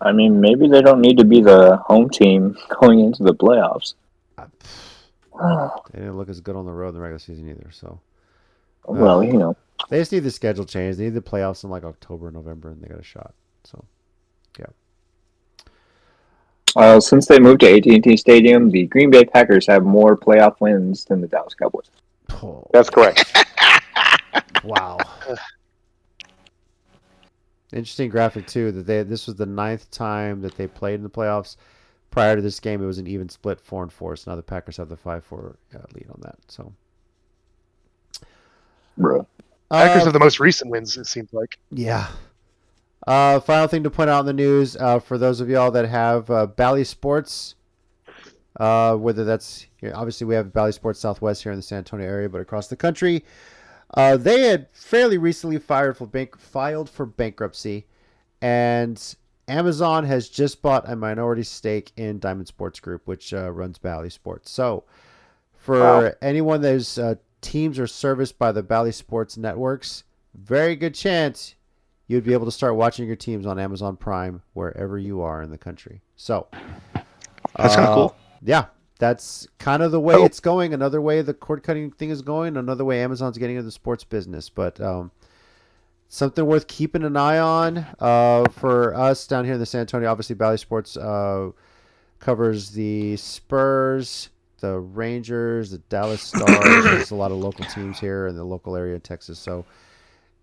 I mean, maybe they don't need to be the home team going into the playoffs. They didn't look as good on the road in the regular season either. So, well, they just need the schedule change. They need the playoffs in like October, November, and they got a shot. So, yeah. Since they moved to AT&T Stadium, the Green Bay Packers have more playoff wins than the Dallas Cowboys. Oh, That's correct. wow. Interesting graphic too. This was the 9th time that they played in the playoffs. Prior to this game, it was an even split 4-4. So now the Packers have the 5-4 lead on that. So, Bro. Packers are the most recent wins. It seems like. Yeah. Final thing to point out in the news for those of y'all that have Bally Sports, whether that's obviously we have Bally Sports Southwest here in the San Antonio area, but across the country, they had fairly recently filed for bankruptcy, and Amazon has just bought a minority stake in Diamond Sports Group, which runs Bally Sports. So, for anyone that's teams are serviced by the Bally Sports networks, very good chance you'd be able to start watching your teams on Amazon Prime wherever you are in the country. So That's kind of cool. Yeah, that's kind of the way it's going. Another way the cord cutting thing is going. Another way Amazon's getting into the sports business. But something worth keeping an eye on for us down here in the San Antonio. Obviously, Bally Sports covers the Spurs, the Rangers, the Dallas Stars. There's a lot of local teams here in the local area of Texas. So,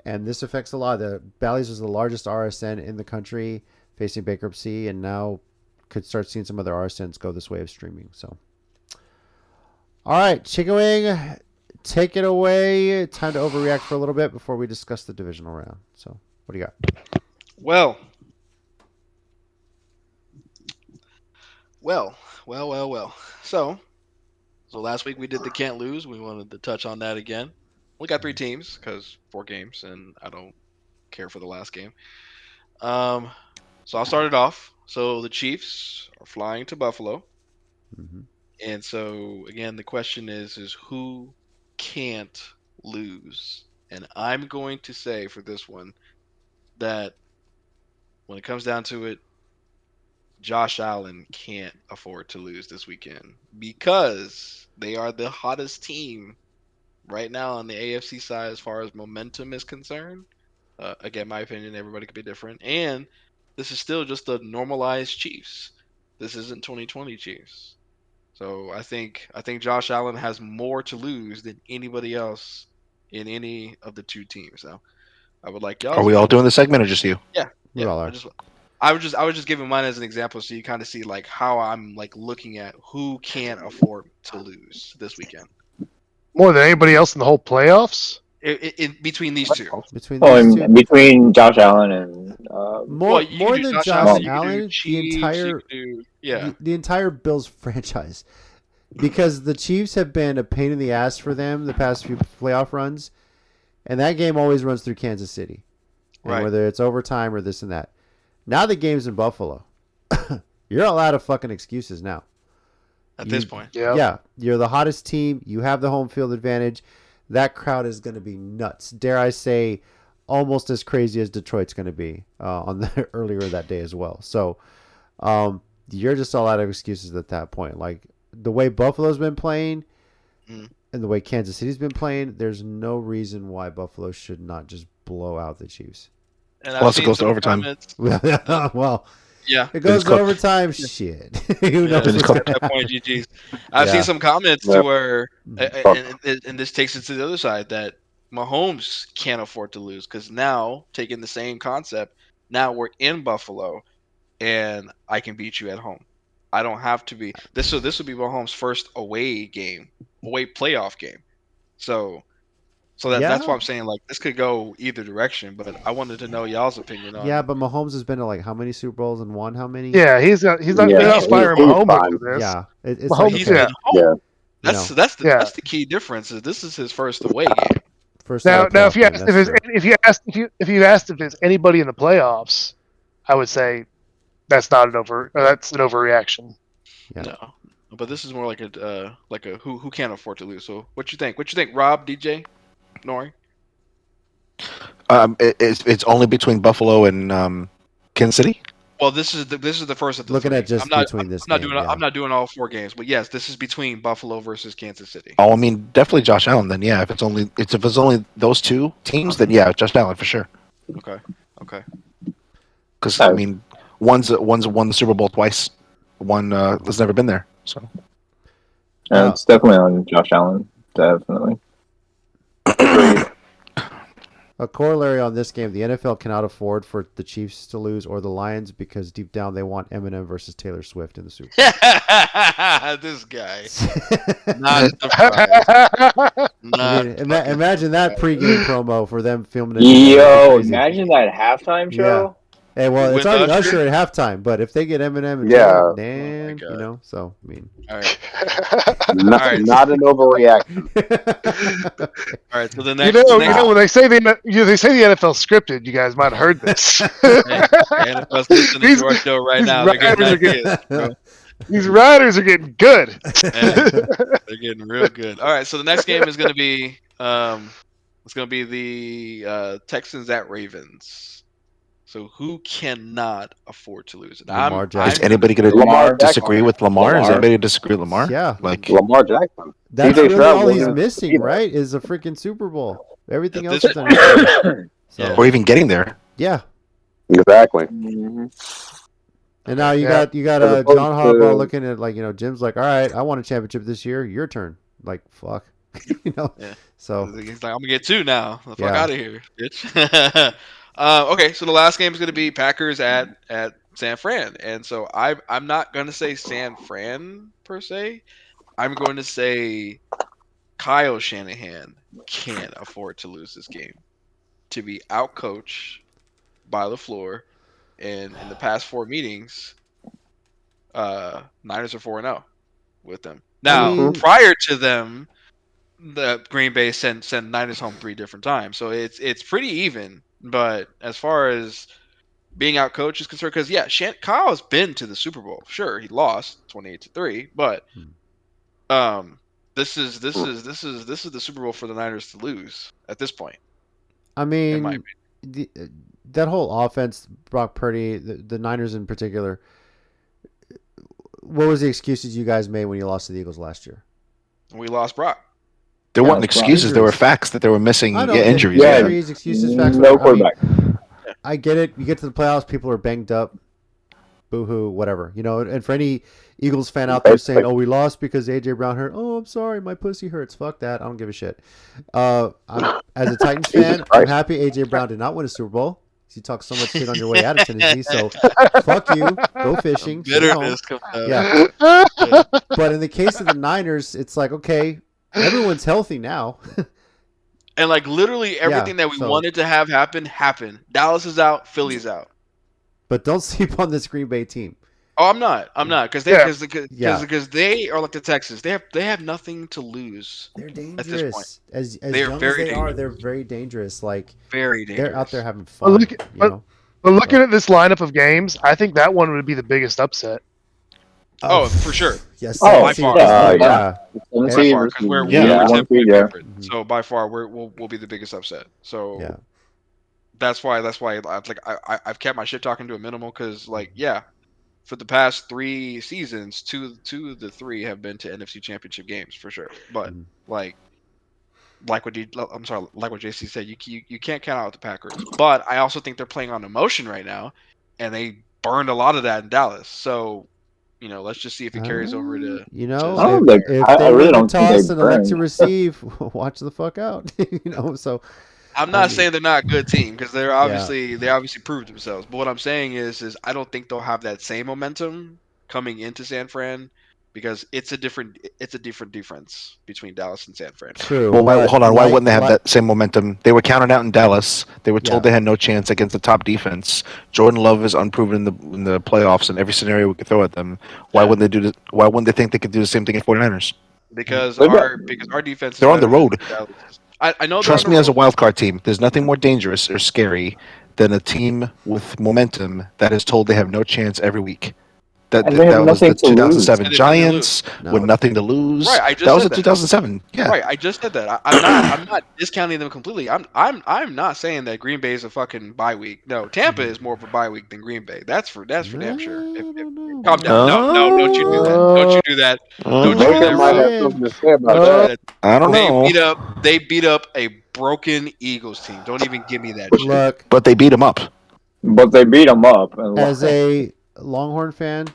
and this affects a lot. The Bally's was the largest RSN in the country, facing bankruptcy, and now could start seeing some other RSNs go this way of streaming. So, all right, Chicken Wing, take it away. Time to overreact for a little bit before we discuss the divisional round. So, what do you got? Well. So last week we did the can't lose. We wanted to touch on that again. We got 3 teams because 4 games, and I don't care for the last game. So I'll start it off. So the Chiefs are flying to Buffalo. Mm-hmm. And so, again, the question is who can't lose? And I'm going to say for this one that when it comes down to it, Josh Allen can't afford to lose this weekend because they are the hottest team right now on the AFC side as far as momentum is concerned. Again, my opinion, everybody could be different. And this is still just the normalized Chiefs. This isn't 2020 Chiefs. So I think Josh Allen has more to lose than anybody else in any of the 2 teams. Now, I would like y'all. Are we all doing the segment or just you? Yeah. We all are. I was just giving mine as an example so you kind of see like how I'm like looking at who can't afford to lose this weekend. More than anybody else in the whole playoffs? In between these 2. Between Josh Allen and more than Josh Allen, Chiefs, the entire Bills franchise, because the Chiefs have been a pain in the ass for them the past few playoff runs, and that game always runs through Kansas City, and whether it's overtime or this and that. Now the game's in Buffalo. You're all out of fucking excuses now. At this point. Yeah, you're the hottest team. You have the home field advantage. That crowd is going to be nuts. Dare I say, almost as crazy as Detroit's going to be on the earlier that day as well. So you're just all out of excuses at that point. Like the way Buffalo's been playing and the way Kansas City's been playing, there's no reason why Buffalo should not just blow out the Chiefs. Plus, it goes to overtime. Well, yeah, it goes to overtime. Shit, who knows? At that point, GG's. I've seen some comments to where, and this takes it to the other side that Mahomes can't afford to lose because now taking the same concept, now we're in Buffalo, and I can beat you at home. I don't have to be this. So this would be Mahomes' first away playoff game. So that's why I'm saying like this could go either direction, but I wanted to know y'all's opinion on. Yeah, but Mahomes has been to like how many Super Bowls and won how many? Yeah, he's not firing Mahomes over this. Yeah, it's Mahomes, he's been home. Yeah. That's the key difference. Is this is his first away game. Now if you asked if there's anybody in the playoffs, I would say that's not that's an overreaction. Yeah. No, but this is more like a who can't afford to lose. So what you think? What you think, Rob, DJ? Nori? It's only between Buffalo and Kansas City. Well, this is the first of the looking 3. at just between this. I'm not doing all 4 games, but yes, this is between Buffalo versus Kansas City. Oh, I mean, definitely Josh Allen. Then yeah, if it's only those 2 teams, then yeah, Josh Allen for sure. Okay. Because I mean, one's won the Super Bowl twice. One has never been there. So it's definitely on Josh Allen. Definitely. A corollary on this game, the NFL cannot afford for the Chiefs to lose or the Lions because deep down they want Eminem versus Taylor Swift in the Super Bowl. This guy. Not surprised. Imagine that pregame promo for them filming it. Yo, imagine that halftime show. Hey, well, it's already Usher at halftime, but if they get Eminem and Taylor, damn, so I mean, all right, not an overreaction. All right, so the next, when they say the NFL scripted, you guys might have heard this. NFL's listening to our show right now. These riders are getting good. They're getting real good. All right, so the next game is going to be the Texans at Ravens. So who cannot afford to lose? And Lamar Is Jackson. anybody going to Lamar disagree Jackson. with Lamar? Is Lamar. anybody disagree with Lamar? Yeah. Like, Lamar Jackson. That's CJ really Stroud all he's wanted to missing, be there. right? Is a freaking Super Bowl. Everything At else this is understood. So Yeah. or even getting there. yeah. Exactly. Mhm. And now you Yeah. got As opposed John Harbaugh to- looking at Jim's like, all right, I want a championship this year. Your turn. Like fuck, Yeah. So He's like, I'm gonna get 2 now. The fuck Yeah. out of here, bitch. Okay, so the last game is gonna be Packers at San Fran, and so I'm not gonna say San Fran per se. I'm going to say Kyle Shanahan can't afford to lose this game. To be outcoached by LaFleur, and in the past 4 meetings, Niners are 4-0 with them. Now, mean- prior to them, the Green Bay sent Niners home 3 different times, so it's pretty even. But as far as being out coached is concerned, because Kyle has been to the Super Bowl. Sure, he lost 28-3, but this is the Super Bowl for the Niners to lose at this point. I In my mean, that whole offense, Brock Purdy, the Niners in particular. What was the excuses you guys made when you lost to the Eagles last year? We lost Brock. There Yeah, weren't that's right. excuses. There were Injuries. facts that they were missing I know injuries. Yeah. injuries, excuses, facts. No whatever. I mean, quarterback. I get it. You get to the playoffs, people are banged up. Boo-hoo, whatever. And for any Eagles fan out there saying, "Oh, we lost because AJ Brown hurt." Oh, I'm sorry, my pussy hurts. Fuck that. I don't give a shit. As a Titans fan, I'm Christ. happy AJ Brown did not win a Super Bowl. You talk so much shit on your way out of Tennessee, so fuck you. Go fishing. Stay home. Bitterness comes out. Yeah. But in the case of the Niners, it's like, okay, everyone's healthy now. And like literally everything that we so- wanted to have happen happened. Dallas is out, Philly's out. But don't sleep on this Green Bay team. Oh, I'm not, because Yeah. they are like the Texans. They have nothing to lose. They're this dangerous. point. As They're young as very they are, dangerous. they're very dangerous. Like Very dangerous. they're out there having Well, fun. look at- But looking at this lineup of games, I think that one would be the biggest upset. Oh, for sure. Yes. Oh, by far. Yeah. By Tennessee far, versus- because we're Yeah. 10-point Yeah. favorite. So by far, we'll be the biggest upset. So Yeah. that's why I've kept my shit talking to a minimal, because for the past 3 seasons, two of the 3 have been to NFC Championship games for sure. But Mhm. like what JC said, you can't count out the Packers. But I also think they're playing on emotion right now, and they burned a lot of that in Dallas. So let's just see if it carries over to. I don't think- if I they really win don't the think toss they and elect to burned. receive, watch the fuck out. So I'm not I mean- saying they're not a good team, because they obviously proved themselves. But what I'm saying is I don't think they'll have that same momentum coming into San Fran, because it's a different difference between Dallas and San Fran. true. Well, but hold on. Why like- wouldn't they have like- that same momentum? They were counted out in Dallas. They were told Yeah. they had no chance against the top defense. Jordan Love is unproven in the playoffs in every scenario we could throw at them. Why Yeah. wouldn't they do this? Why wouldn't they think they could do the same thing at 49ers? Because They're our defense is They're on the better than road. Dallas'. I know. Trust they're on me, the as a road. wild card team, there's nothing more dangerous or scary than a team with momentum that is told they have no chance every week. That And they have was the nothing to 2007 lose. And they didn't Giants No. with nothing to lose. Right, I just that was said the that. 2007. Yeah. Right, I just said that. I'm not discounting them completely. I'm not saying that Green Bay is a fucking bye week. No, Tampa is more of a bye week than Green Bay. That's for damn sure. I don't know. Calm down. No, don't you do that. Don't you do that. Don't you do Baker that, might Rob. have something to say about Don't you that. do that. I don't know. They beat up a broken Eagles team. Don't even give me that shit. Look, But they beat him up. But they beat them up. And as a Longhorn fan,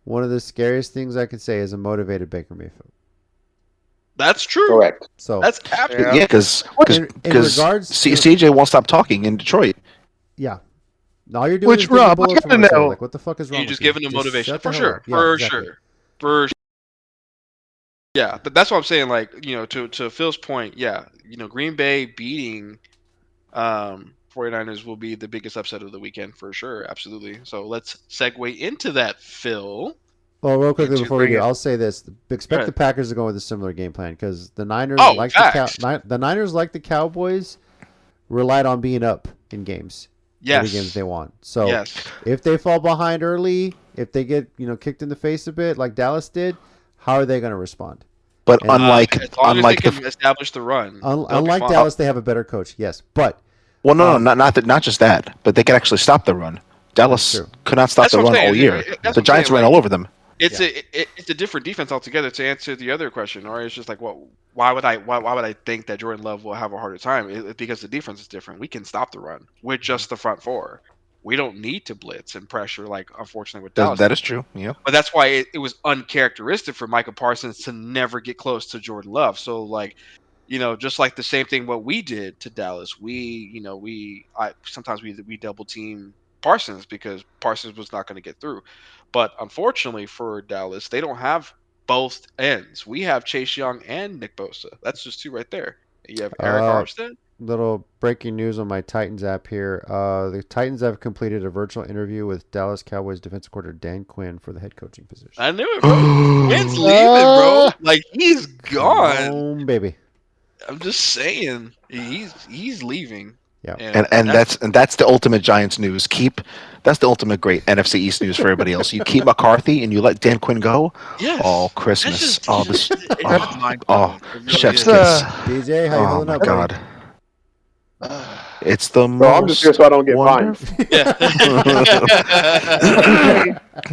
one of the scariest things I can say is a motivated Baker Mayfield. That's true. Correct. So That's absolutely. Yeah, because in regards to- CJ won't stop talking in Detroit. yeah. All you're doing Which, is getting Rob, I bullets from gotta Arcega. know- Like, what the fuck is wrong You with just you? giving them motivation shut the for hell sure. up. Yeah, For exactly. sure. For sure. Yeah, that's what I'm saying. Like, to Phil's point, Green Bay beating 49ers will be the biggest upset of the weekend for sure. Absolutely. So let's segue into that, Phil. Well, real quickly to before we bring do, it- I'll say this: expect ahead. the Packers to go with a similar game plan because the Niners, Oh, like facts. the Niners, like the Cowboys, relied on being up in games. Every Yes. games they want. So Yes. if they fall behind early, if they get kicked in the face a bit like Dallas did, how are they going to respond? But And- unlike as long unlike as they the can establish the run. they'll be Unlike fine. Dallas, they have a better coach. Yes, but Well, no, not just that, but they could actually stop the run. Dallas true. could not stop That's the what I'm run saying. all year. That's The what I'm Giants saying, ran like, all over them. it's it's a different defense altogether. To answer the other question, or it's just like, why would I think that Jordan Love will have a harder time? It's because the defense is different. We can stop the run with just the front four. We don't need to blitz and pressure like unfortunately with Dallas. That is true. Yeah. But that's why it was uncharacteristic for Micah Parsons to never get close to Jordan Love. So like, just like the same thing what we did to Dallas, sometimes we double team Parsons because Parsons was not going to get through. But unfortunately for Dallas, they don't have both ends. We have Chase Young and Nick Bosa. That's just two right there. You have Eric Armstead. Little breaking news on my Titans app here. The Titans have completed a virtual interview with Dallas Cowboys defensive coordinator Dan Quinn for the head coaching position. I knew it, bro. Quinn's leaving, bro. Like he's gone. Come on, baby. I'm just saying, he's leaving. Yeah. And that's the ultimate Giants news. That's the ultimate great NFC East news for everybody else. You keep McCarthy and you let Dan Quinn go. Yes. Oh, Christmas. It's chef's It's, kiss. DJ, how you Oh holding my up, buddy? God. It's the Bro, I'm just here so I don't get fined.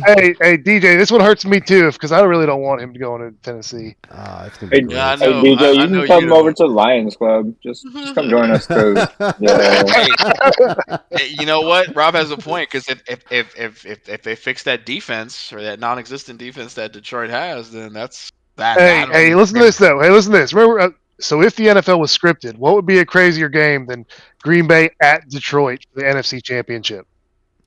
hey, DJ, this one hurts me too because I really don't want him to go into Tennessee. It's gonna be great. Yeah, I Hey know. DJ, I you know can come you over don't. to the Lions Club. Just come join us, cause yeah. Hey, you know what? Rob has a point because if they fix that defense or that non-existent defense that Detroit has, then that's that. Hey, listen to this though. Hey, listen to this. Remember, so if the NFL was scripted, what would be a crazier game than Green Bay at Detroit for the NFC Championship?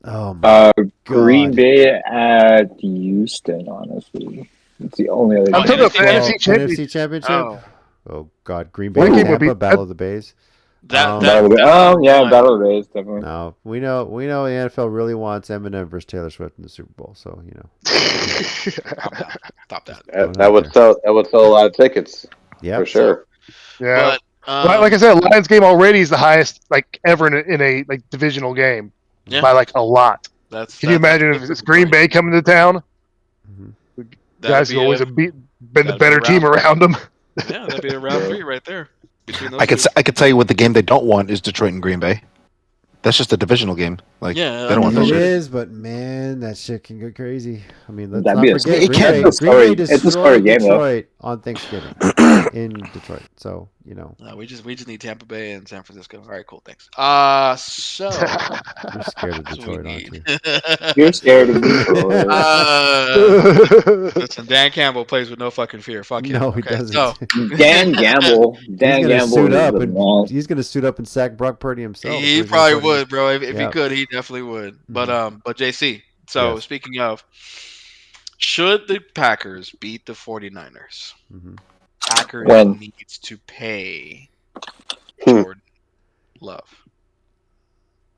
Oh my Green God. Bay at Houston. Honestly, it's the only other. I'm talking about the NFC NFC Championship. NFC Championship. Oh. Oh God, Green Bay, That game would Tampa, be- Battle of the Bays. That Battle of the, fine. Battle of the Bays, definitely. No, we know the NFL really wants Eminem versus Taylor Swift in the Super Bowl. So Stop that. That would sell a lot of tickets yeah, for sure. Yeah. But Like I said, Lions game already is the highest like ever in a like divisional game Yeah. by like a lot. that's Can you imagine if it's Green Bay coming to town? Guys have always been the that'd better be team around them. Yeah, that'd be a round 3 right there. Between those I two. could tell you what the game they don't want is Detroit and Green Bay. That's just a divisional game. Like Yeah, they don't want it that shit. is, but man, that shit can go crazy. I mean, let's That'd not be a- forget it can't Green be a Bay story- it's a destroyed story game, though. Detroit on Thanksgiving in Detroit. So We just need Tampa Bay and San Francisco. All right, cool, thanks. So you're scared of that's what we Detroit, aren't need. you? You're scared of Detroit. Listen, Dan Campbell plays with no fucking fear. Fuck him. No, he Okay, doesn't. So Dan Gamble. Dan he's gonna Gamble suit is up the and man. he's gonna suit up and sack Brock Purdy himself. so he he's gonna probably put him- would, bro. If he Yeah. could, he definitely would. But JC. So Yes. speaking of, should the Packers beat the 49ers? Mhm. Packers When? needs to pay Hmm. Jordan Love.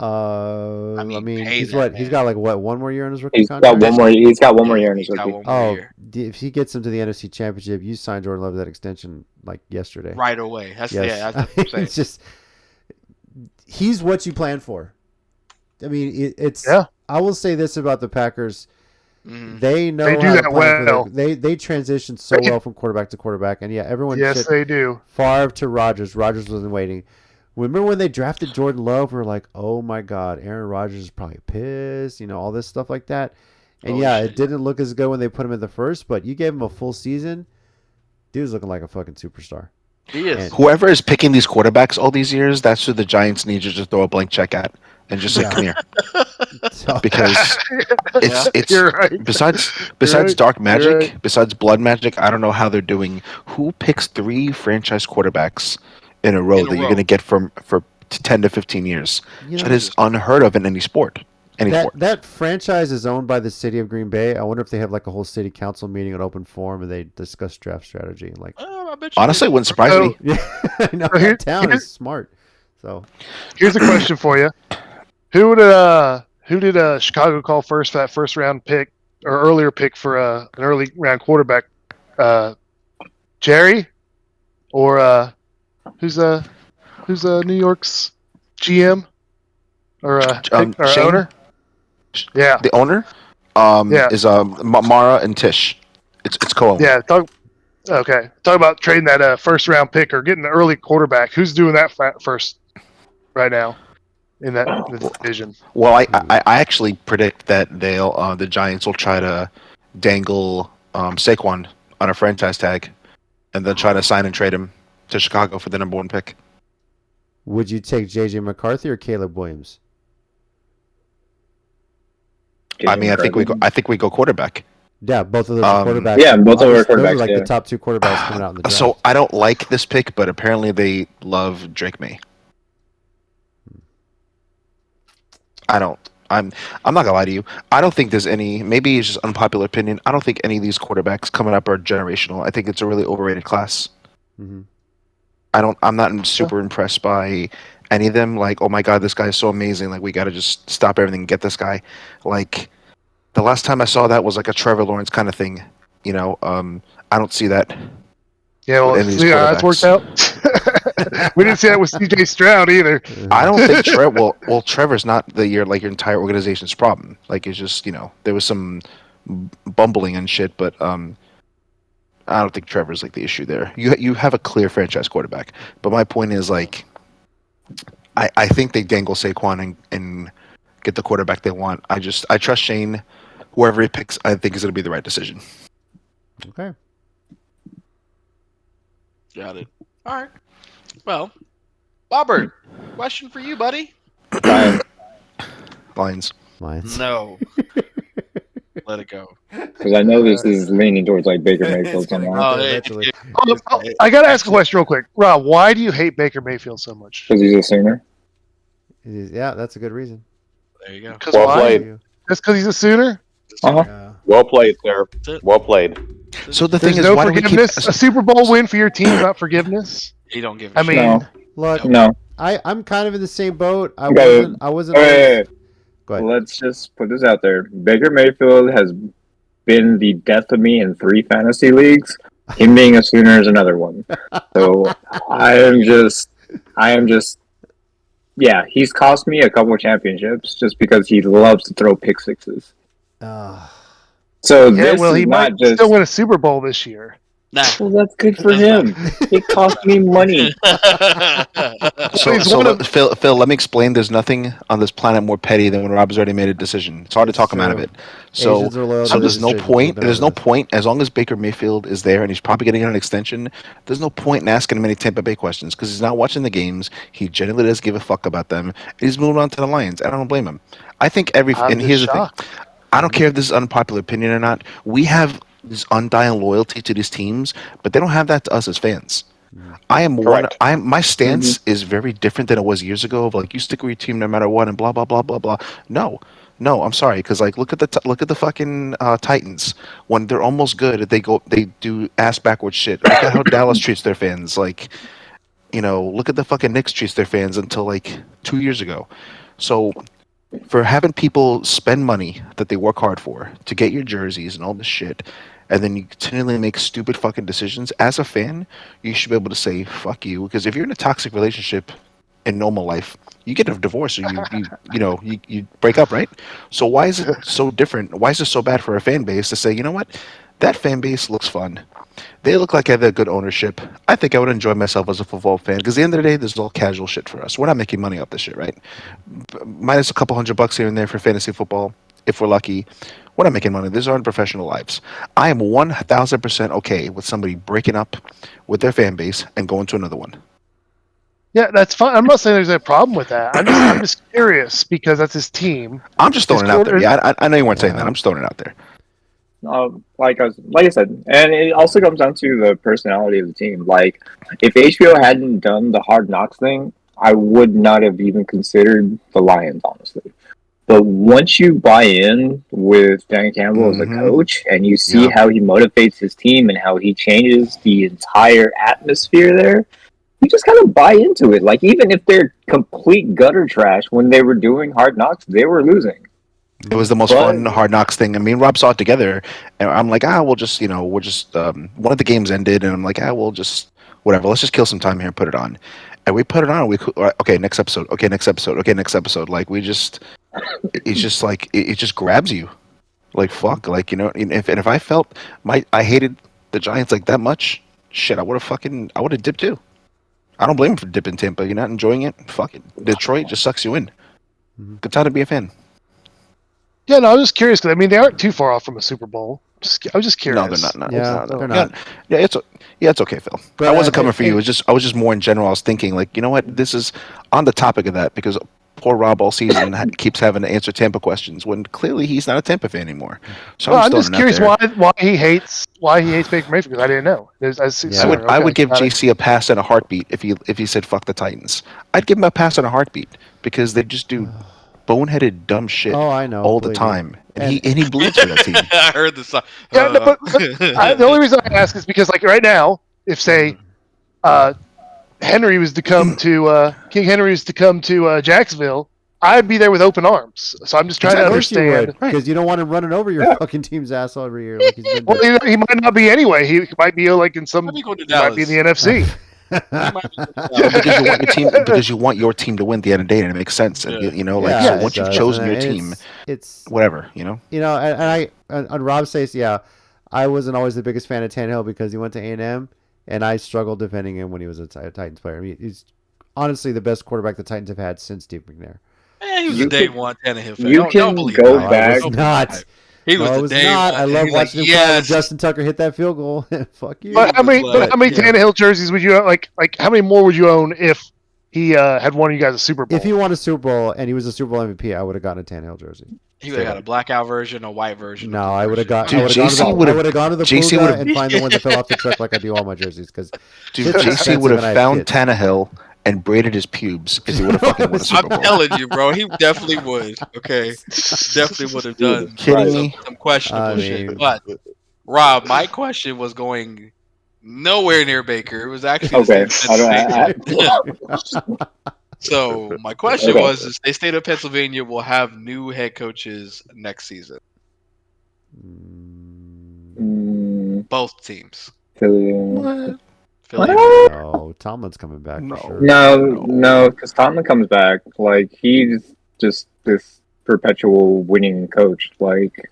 I mean, mean, pay he's that what? He's man. got like what? One more year on his rookie He's contract. got one more. He's got one more year in his He's got rookie. one more Oh, year. if he gets him to the NFC Championship, you signed Jordan Love to that extension like yesterday. Right away. That's Yes. yeah. That's what I'm saying. It's just he's what you plan for. I mean, it's. Yeah. I will say this about the Packers: Mhm. they know They do how to that plan well. for they transition so well from quarterback to quarterback, and yeah, everyone Yes, shit they do. Favre to Rodgers. Rodgers wasn't waiting. Remember when they drafted Jordan Love? We were like, oh my God, Aaron Rodgers is probably pissed, all this stuff like that. And Oh, yeah, shit. it didn't look as good when they put him in the first, but you gave him a full season. Dude's looking like a fucking superstar. He is. And- Whoever is picking these quarterbacks all these years, that's who the Giants need to just throw a blank check at and just say, Yeah. "Come here," So- because it's You're right. besides right. dark magic, right. besides blood magic, I don't know how they're doing. Who picks 3 franchise quarterbacks in a row In a that you're row. going to get for 10 to 15 years? You know, That is unheard of in any sport. Any sport. that franchise is owned by the city of Green Bay. I wonder if they have like a whole city council meeting at open forum and they discuss draft strategy. Like, I bet you Honestly, it did. wouldn't surprise So- me. yeah, I know Here- that town here- is smart. So Here's a question for you: Who did Chicago call first for that first round pick or earlier pick for an early round quarterback? Jerry, or who's New York's GM or Shane? owner? Yeah, The owner Yeah. is Mara and Tish. It's co-owned. yeah. Talk about trading that first round pick or getting an early quarterback. Who's doing that first right now? in the division. Well, I actually predict that the Giants will try to dangle Saquon on a franchise tag, and then try to sign and trade him to Chicago for the number 1 pick. Would you take J.J. McCarthy or Caleb Williams? I mean, I think we go quarterback. Yeah, both of those are quarterbacks. Yeah, both of our Those are quarterbacks, like yeah. the top 2 quarterbacks coming out in the draft. So I don't like this pick, but apparently they love Drake May. I'm not gonna lie to you. I don't think there's any. Maybe it's just unpopular opinion. I don't think any of these quarterbacks coming up are generational. I think it's a really overrated class. Mm-hmm. I'm not super impressed by any of them. Like, oh my god, this guy is so amazing. Like, we got to just stop everything and get this guy. Like, the last time I saw that was like a Trevor Lawrence kind of thing. You know, I don't see that. Yeah, well, with any of these see how that's worked out. We didn't see that with CJ Stroud either. I don't think well, Trevor's not your entire organization's problem. Like, it's just, there was some bumbling and shit, but I don't think Trevor's like the issue there. You have a clear franchise quarterback, but my point is, like, I think they dangle Saquon and get the quarterback they want. I trust Shane. Whoever he picks, I think is going to be the right decision. Okay. Got it. All right. Well, Robert, question for you, buddy. Lions. No. Let it go. Because I know this is leaning towards like Baker Mayfield somehow. Eventually. I got to ask a question real quick. Rob, why do you hate Baker Mayfield so much? Because he's a Sooner. Yeah, that's a good reason. There you go. Because Well why? played. Just because he's a Sooner? Uh-huh. Yeah. Well played, sir. Well played. So the There's thing is, no why do we keep? forgiveness. A Super Bowl win for your team is not forgiveness. He don't give a I shit. mean, No. Look, No. I'm kind of in the same boat. I Okay. wasn't. Hey, Go ahead. let's just put this out there. Baker Mayfield has been the death of me in 3 fantasy leagues. Him being a Sooner is another one. So I am just, yeah, he's cost me a couple of championships just because he loves to throw pick sixes. So yeah, this well, is he not might just. still win a Super Bowl this year. Nah. Well, that's good for him. It cost me money. So He's one of- Phil, let me explain. There's nothing on this planet more petty than when Rob's already made a decision. It's hard to It's talk him out of true. it. So Asians are loyal to there's their no decisions. point. We've been There's over no point as long as Baker Mayfield is there and he's probably getting an extension. There's no point in asking him any Tampa Bay questions because he's not watching the games. He genuinely doesn't give a fuck about them. And he's moving on to the Lions. I don't blame him. I think I'm and just here's the shocked. thing. I don't care if this is unpopular opinion or not. We have this undying loyalty to these teams, but they don't have that to us as fans. I am Correct. my stance is very different than it was years ago. Of like, you stick with your team no matter what, and blah blah blah blah blah. No, I'm sorry, because like look at the fucking Titans when they're almost good. They do ass backwards shit. Look at how Dallas treats their fans. Like, look at the fucking Knicks treats their fans until like 2 years ago. So for having people spend money that they work hard for to get your jerseys and all this shit, and then you continually make stupid fucking decisions, as a fan, you should be able to say fuck you. Because if you're in a toxic relationship in normal life, you get a divorce or you break up, right? So why is it so different? Why is it so bad for a fan base to say, you know what, that fan base looks fun. They look like they have good ownership. I think I would enjoy myself as a football fan because at the end of the day, this is all casual shit for us. We're not making money off this shit, right? Minus a couple $100 here and there for fantasy football, if we're lucky. We're not making money. These aren't professional lives. I am 1,000% okay with somebody breaking up with their fan base and going to another one. Yeah, that's fine. I'm not saying there's a problem with that. I'm just curious because that's his team. I'm just throwing it out there. Yeah, I know you weren't saying that. I'm just throwing it out there. Like I said, and it also comes down to the personality of the team. Like, if HBO hadn't done the Hard Knocks thing, I would not have even considered the Lions, honestly. But once you buy in with Dan Campbell as a coach, and you see how he motivates his team and how he changes the entire atmosphere there, you just kind of buy into it. Like, even if they're complete gutter trash, when they were doing Hard Knocks, they were losing. It was the most fun Hard Knocks thing. I mean, Rob saw it together, and I'm like, we'll just, one of the games ended, and I'm like, we'll just, whatever, let's just kill some time here and put it on. And we put it on, okay, next episode, okay, next episode, okay, next episode. Like, it's just like, it just grabs you. Like, fuck, like, if I felt I hated the Giants like that much, shit, I would have dipped too. I don't blame him for dipping Tampa. You're not enjoying it, fuck it. Detroit just sucks you in. Good time to be a fan. Yeah, no, I was just curious because I mean they aren't too far off from a Super Bowl. I was just curious. No, they're not. No, Yeah, no, they're no. not. Yeah, it's okay, Phil. But I wasn't I coming for you. think- I was just more in general. I was thinking, like, you know what? This is on the topic of that because poor Rob all season keeps having to answer Tampa questions when clearly he's not a Tampa fan anymore. So Well, I'm I'm just throwing it curious out there. why he hates Baker Mayfield because I didn't know. Yeah. I would give JC a pass and a heartbeat if he said fuck the Titans. I'd give him a pass and a heartbeat because they just do boneheaded dumb shit Oh, I know. all the believe me. time, and he bleeds for that team. I heard the song. Yeah, no, but the only reason I ask is because like right now, if say Henry was to come to King Henry was to come to Jacksonville, I'd be there with open arms. So I'm just trying to Of course you understand. would, because you don't want him running over your fucking team's asshole every year like he's been Well, doing. he might not be anyway. He might be like in some. Let me go to He might be in the NFC. Because you want your team to win at the end of the day, and it makes sense. And, Yeah. you know, like Yeah, so once it you've does. chosen And your team, it's whatever, you know. on Rob's face, yeah, I wasn't always the biggest fan of Tannehill because he went to A&M, and I struggled defending him when he was a Titans player. I mean, he's honestly the best quarterback the Titans have had since Steve McNair. Man, he was You a day can- one Tannehill fan. you Don't can believe go that. back- I was Don't not. believe that. He was No, I the was day not. one. I love He's like, watching him cry when yes. Justin Tucker hit that field goal. Fuck you. But how many Yeah. Tannehill jerseys would you like? How many more would you own if he had won you guys a Super Bowl? If he won a Super Bowl and he was a Super Bowl MVP, I would have gotten a Tannehill jersey. He would have got a blackout version, a white version. No, I would have got. Dude, I would have JC gone, would've- gone to the JC Puga would've- and find the ones that fell off the truck like I do all my jerseys. Because Dude, Shit's JC expensive would and I have have found kids. Tannehill and braided his pubes if he would have fucking won a Super I'm Bowl. telling you, bro. He definitely would. Okay, definitely would have done Kidding me? some questionable I mean- shit. But Rob, my question was going nowhere near Baker. It was actually Okay. the same. I So my question Okay. was: is the state of Pennsylvania will have new head coaches next season? Both teams. Philly. Philly. No, Tomlin's coming back No. for sure. No, because Tomlin comes back. Like he's just this perpetual winning coach. Like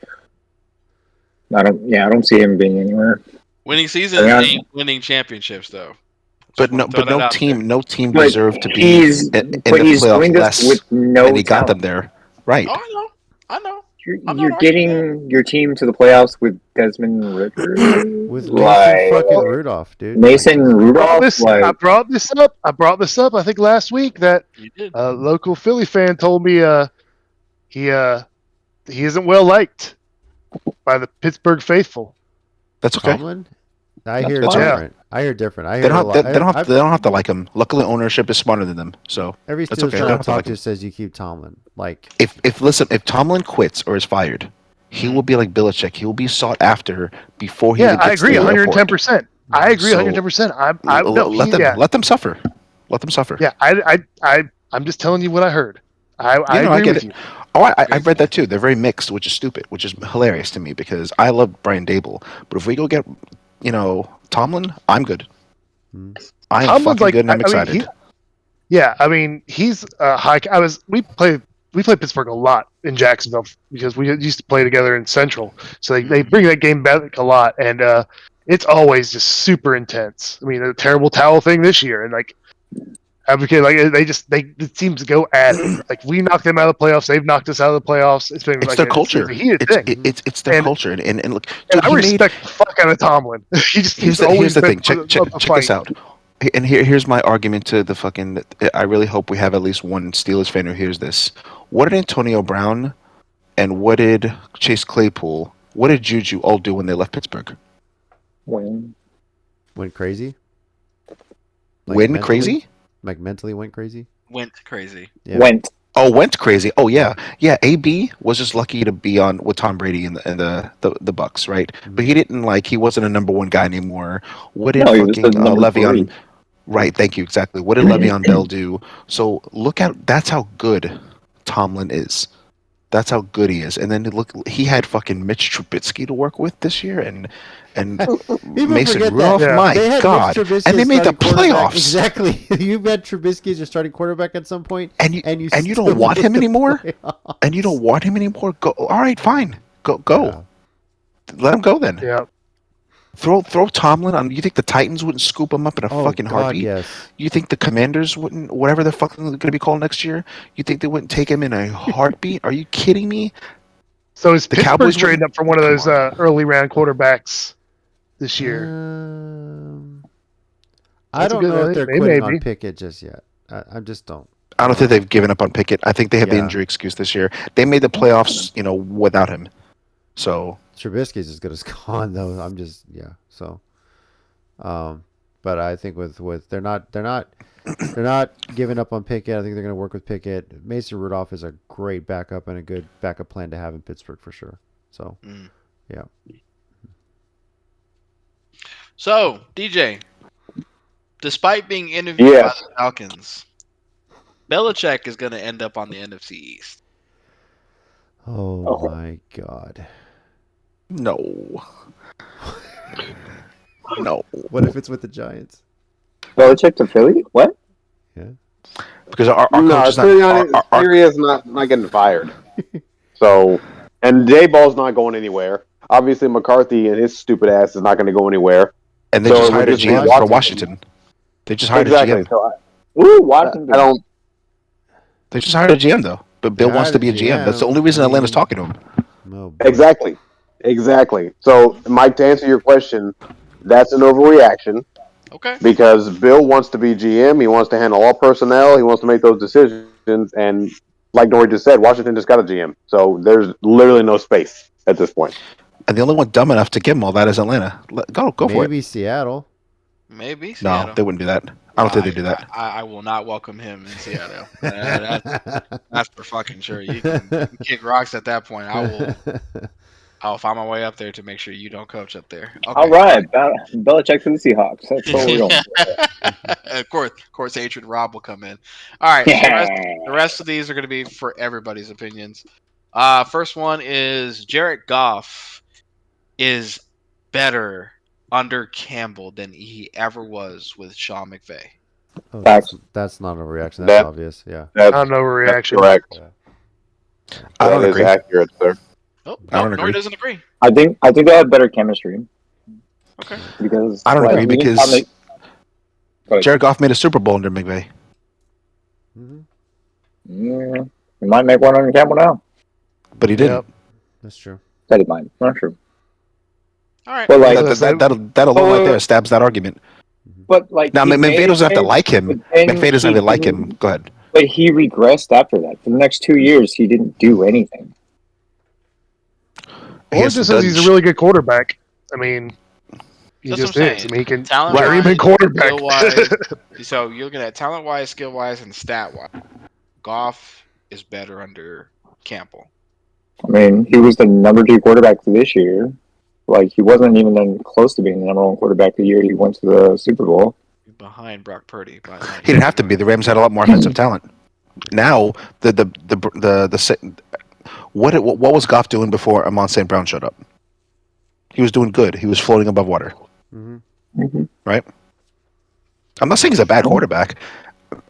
I don't see him being anywhere. Winning seasons Yeah. ain't winning championships, though. But Just no throw that out there. no team But deserved to be He's in the but he's playoff doing less this with no than he got them talent. there. Right. Oh, I know. I'm not You're arguing getting your team to the playoffs with Desmond Ritter, With Mason like fucking Rudolph, dude. Mason Rudolph. I brought this up. I think last week that You did. a local Philly fan told me he isn't well liked by the Pittsburgh faithful. That's okay. Tomlin? I hear That's different. I hear different. I hear They a don't, lot. they, don't have, they don't have to like him. Luckily, ownership is smarter than them. So Every that's Steelers okay. fan They I don't have to talk like to him. says you keep Tomlin. Like, If Tomlin quits or is fired, he will be like Belichick. He will be sought after before he Yeah, even I gets agree, to the airport. 110%. I agree, So, 110%. Let them suffer. Let them suffer. Yeah, I'm just telling you what I heard. I I agree get with it. you. Oh, I've read that too. They're very mixed, which is stupid, which is hilarious to me because I love Brian Dable. But if we go get, Tomlin, I'm good. I am Tomlin's fucking like- good and I'm I mean, excited. He's high. We played Pittsburgh a lot in Jacksonville because we used to play together in Central. So they bring that game back a lot, and it's always just super intense. I mean, a terrible towel thing this year, and like advocate, like it seems to go at it. Like we knocked them out of the playoffs, they've knocked us out of the playoffs. It's been It's like their culture. It's a heated thing. It's their And- culture. And look, And dude, I he made, respect the fuck out of Tomlin. He just here's he's the always thing. been Check a this fight. out. And here's my argument to the fucking. I really hope we have at least one Steelers fan who hears this. What did Antonio Brown and what did Chase Claypool, what did Juju all do when they left Pittsburgh? Win. went crazy. Win mentally? crazy? Like mentally went crazy. Went crazy. Yeah. Went. Oh, went crazy. Oh yeah, yeah. AB was just lucky to be on with Tom Brady and the Bucks, right? But he didn't he wasn't a number one guy anymore. What did No, he was fucking the number Le'Veon? 3. Right, thank you. Exactly. What did Le'Veon Bell do? So look at that's how good Tomlin is. That's how good he is. And then look, he had fucking Mitch Trubisky to work with this year, and People Mason forget Rudolph. that. Yeah. My They had God! Mitch Trubisky And they as made the starting quarterback. playoffs. Exactly. You had Trubisky as your starting quarterback at some point, And you still don't want made him the anymore. playoffs. And you don't want him anymore. Go. All right, fine. Go. Yeah. Let him go then. Yeah. Throw Tomlin on. You think the Titans wouldn't scoop him up in a Oh fucking God, heartbeat? yes. You think the Commanders wouldn't, whatever they're fucking going to be called next year? You think they wouldn't take him in a heartbeat? Are you kidding me? So is The Pittsburgh Cowboys trading wouldn't- up for one of Come those on. early round quarterbacks this year? I That's a don't good- know if they're they quitting may on be. Pickett just yet. I just don't. I don't think they've given up on Pickett. I think they have the Yeah. injury excuse this year. They made the playoffs, without him. So Trubisky's as good as gone though. I'm just So, but I think with they're not giving up on Pickett. I think they're going to work with Pickett. Mason Rudolph is a great backup and a good backup plan to have in Pittsburgh for sure. So, yeah. So, DJ, despite being interviewed by Yes. the Falcons, Belichick is going to end up on the NFC East. Oh my God. no. No. What if it's with the Giants? Belichick to Philly? What? Because our No, coach is Sirianni's not getting fired. So, and Dayball's not going anywhere. Obviously, McCarthy and his stupid ass is not going to go anywhere. and they So just it would hired a just be GM for Washington. They just hired a Exactly. GM. So Ooh, Washington. I don't. They just hired a GM though. But Bill wants to be a GM. That's the only reason Atlanta's talking to him. No. Exactly. So, Mike, to answer your question, that's an overreaction Okay. because Bill wants to be GM. He wants to handle all personnel. He wants to make those decisions. And like Nori just said, Washington just got a GM. So there's literally no space at this point. And the only one dumb enough to give him all that is Atlanta. Go for it. Maybe Seattle. Maybe Seattle. No, they wouldn't do that. I don't think they'd do that. I will not welcome him in Seattle. That's for fucking sure. You can kick rocks at that point. I'll find my way up there to make sure you don't coach up there. Okay. All right, Belichick to the Seahawks. That's what we're going. Of course, hatred Rob will come in. All right. So the rest of these are going to be for everybody's opinions. First one is Jared Goff is better under Campbell than he ever was with Sean McVay. Oh, Facts. that's not a reaction. That's obvious. Yeah. I don't know reaction. Correct. I don't That is agree. accurate, sir. Oh, I don't no, Nori agree. doesn't agree. I think they have better chemistry Okay. because I don't agree you can because Go ahead. Jared Goff made a Super Bowl under McVay. hmm Yeah, he might make one on Campbell now. But he didn't. Yep. That's true. That he might. Not true. All right. But like, That alone right there stabs that argument. Now, he McVay doesn't have to like him. but then McVay doesn't he have to like didn't- him. Go ahead. But he regressed after that. For the next 2 years, he didn't do anything. Or it just says he's a really good quarterback. I mean, he That's just what I'm is. saying. I mean, he can Talent-wise, carry him in quarterback. skill-wise. So you're looking at talent-wise, skill-wise, and stat-wise. Goff is better under Campbell. I mean, he was the number 2 quarterback for this year. Like, he wasn't even close to being the number 1 quarterback the year he went to the Super Bowl. Behind Brock Purdy. He didn't have to be. The Rams had a lot more offensive talent. Now, what was Goff doing before Amon St. Brown showed up? He was doing good. He was floating above water. Mm-hmm. Right? I'm not saying he's a bad quarterback.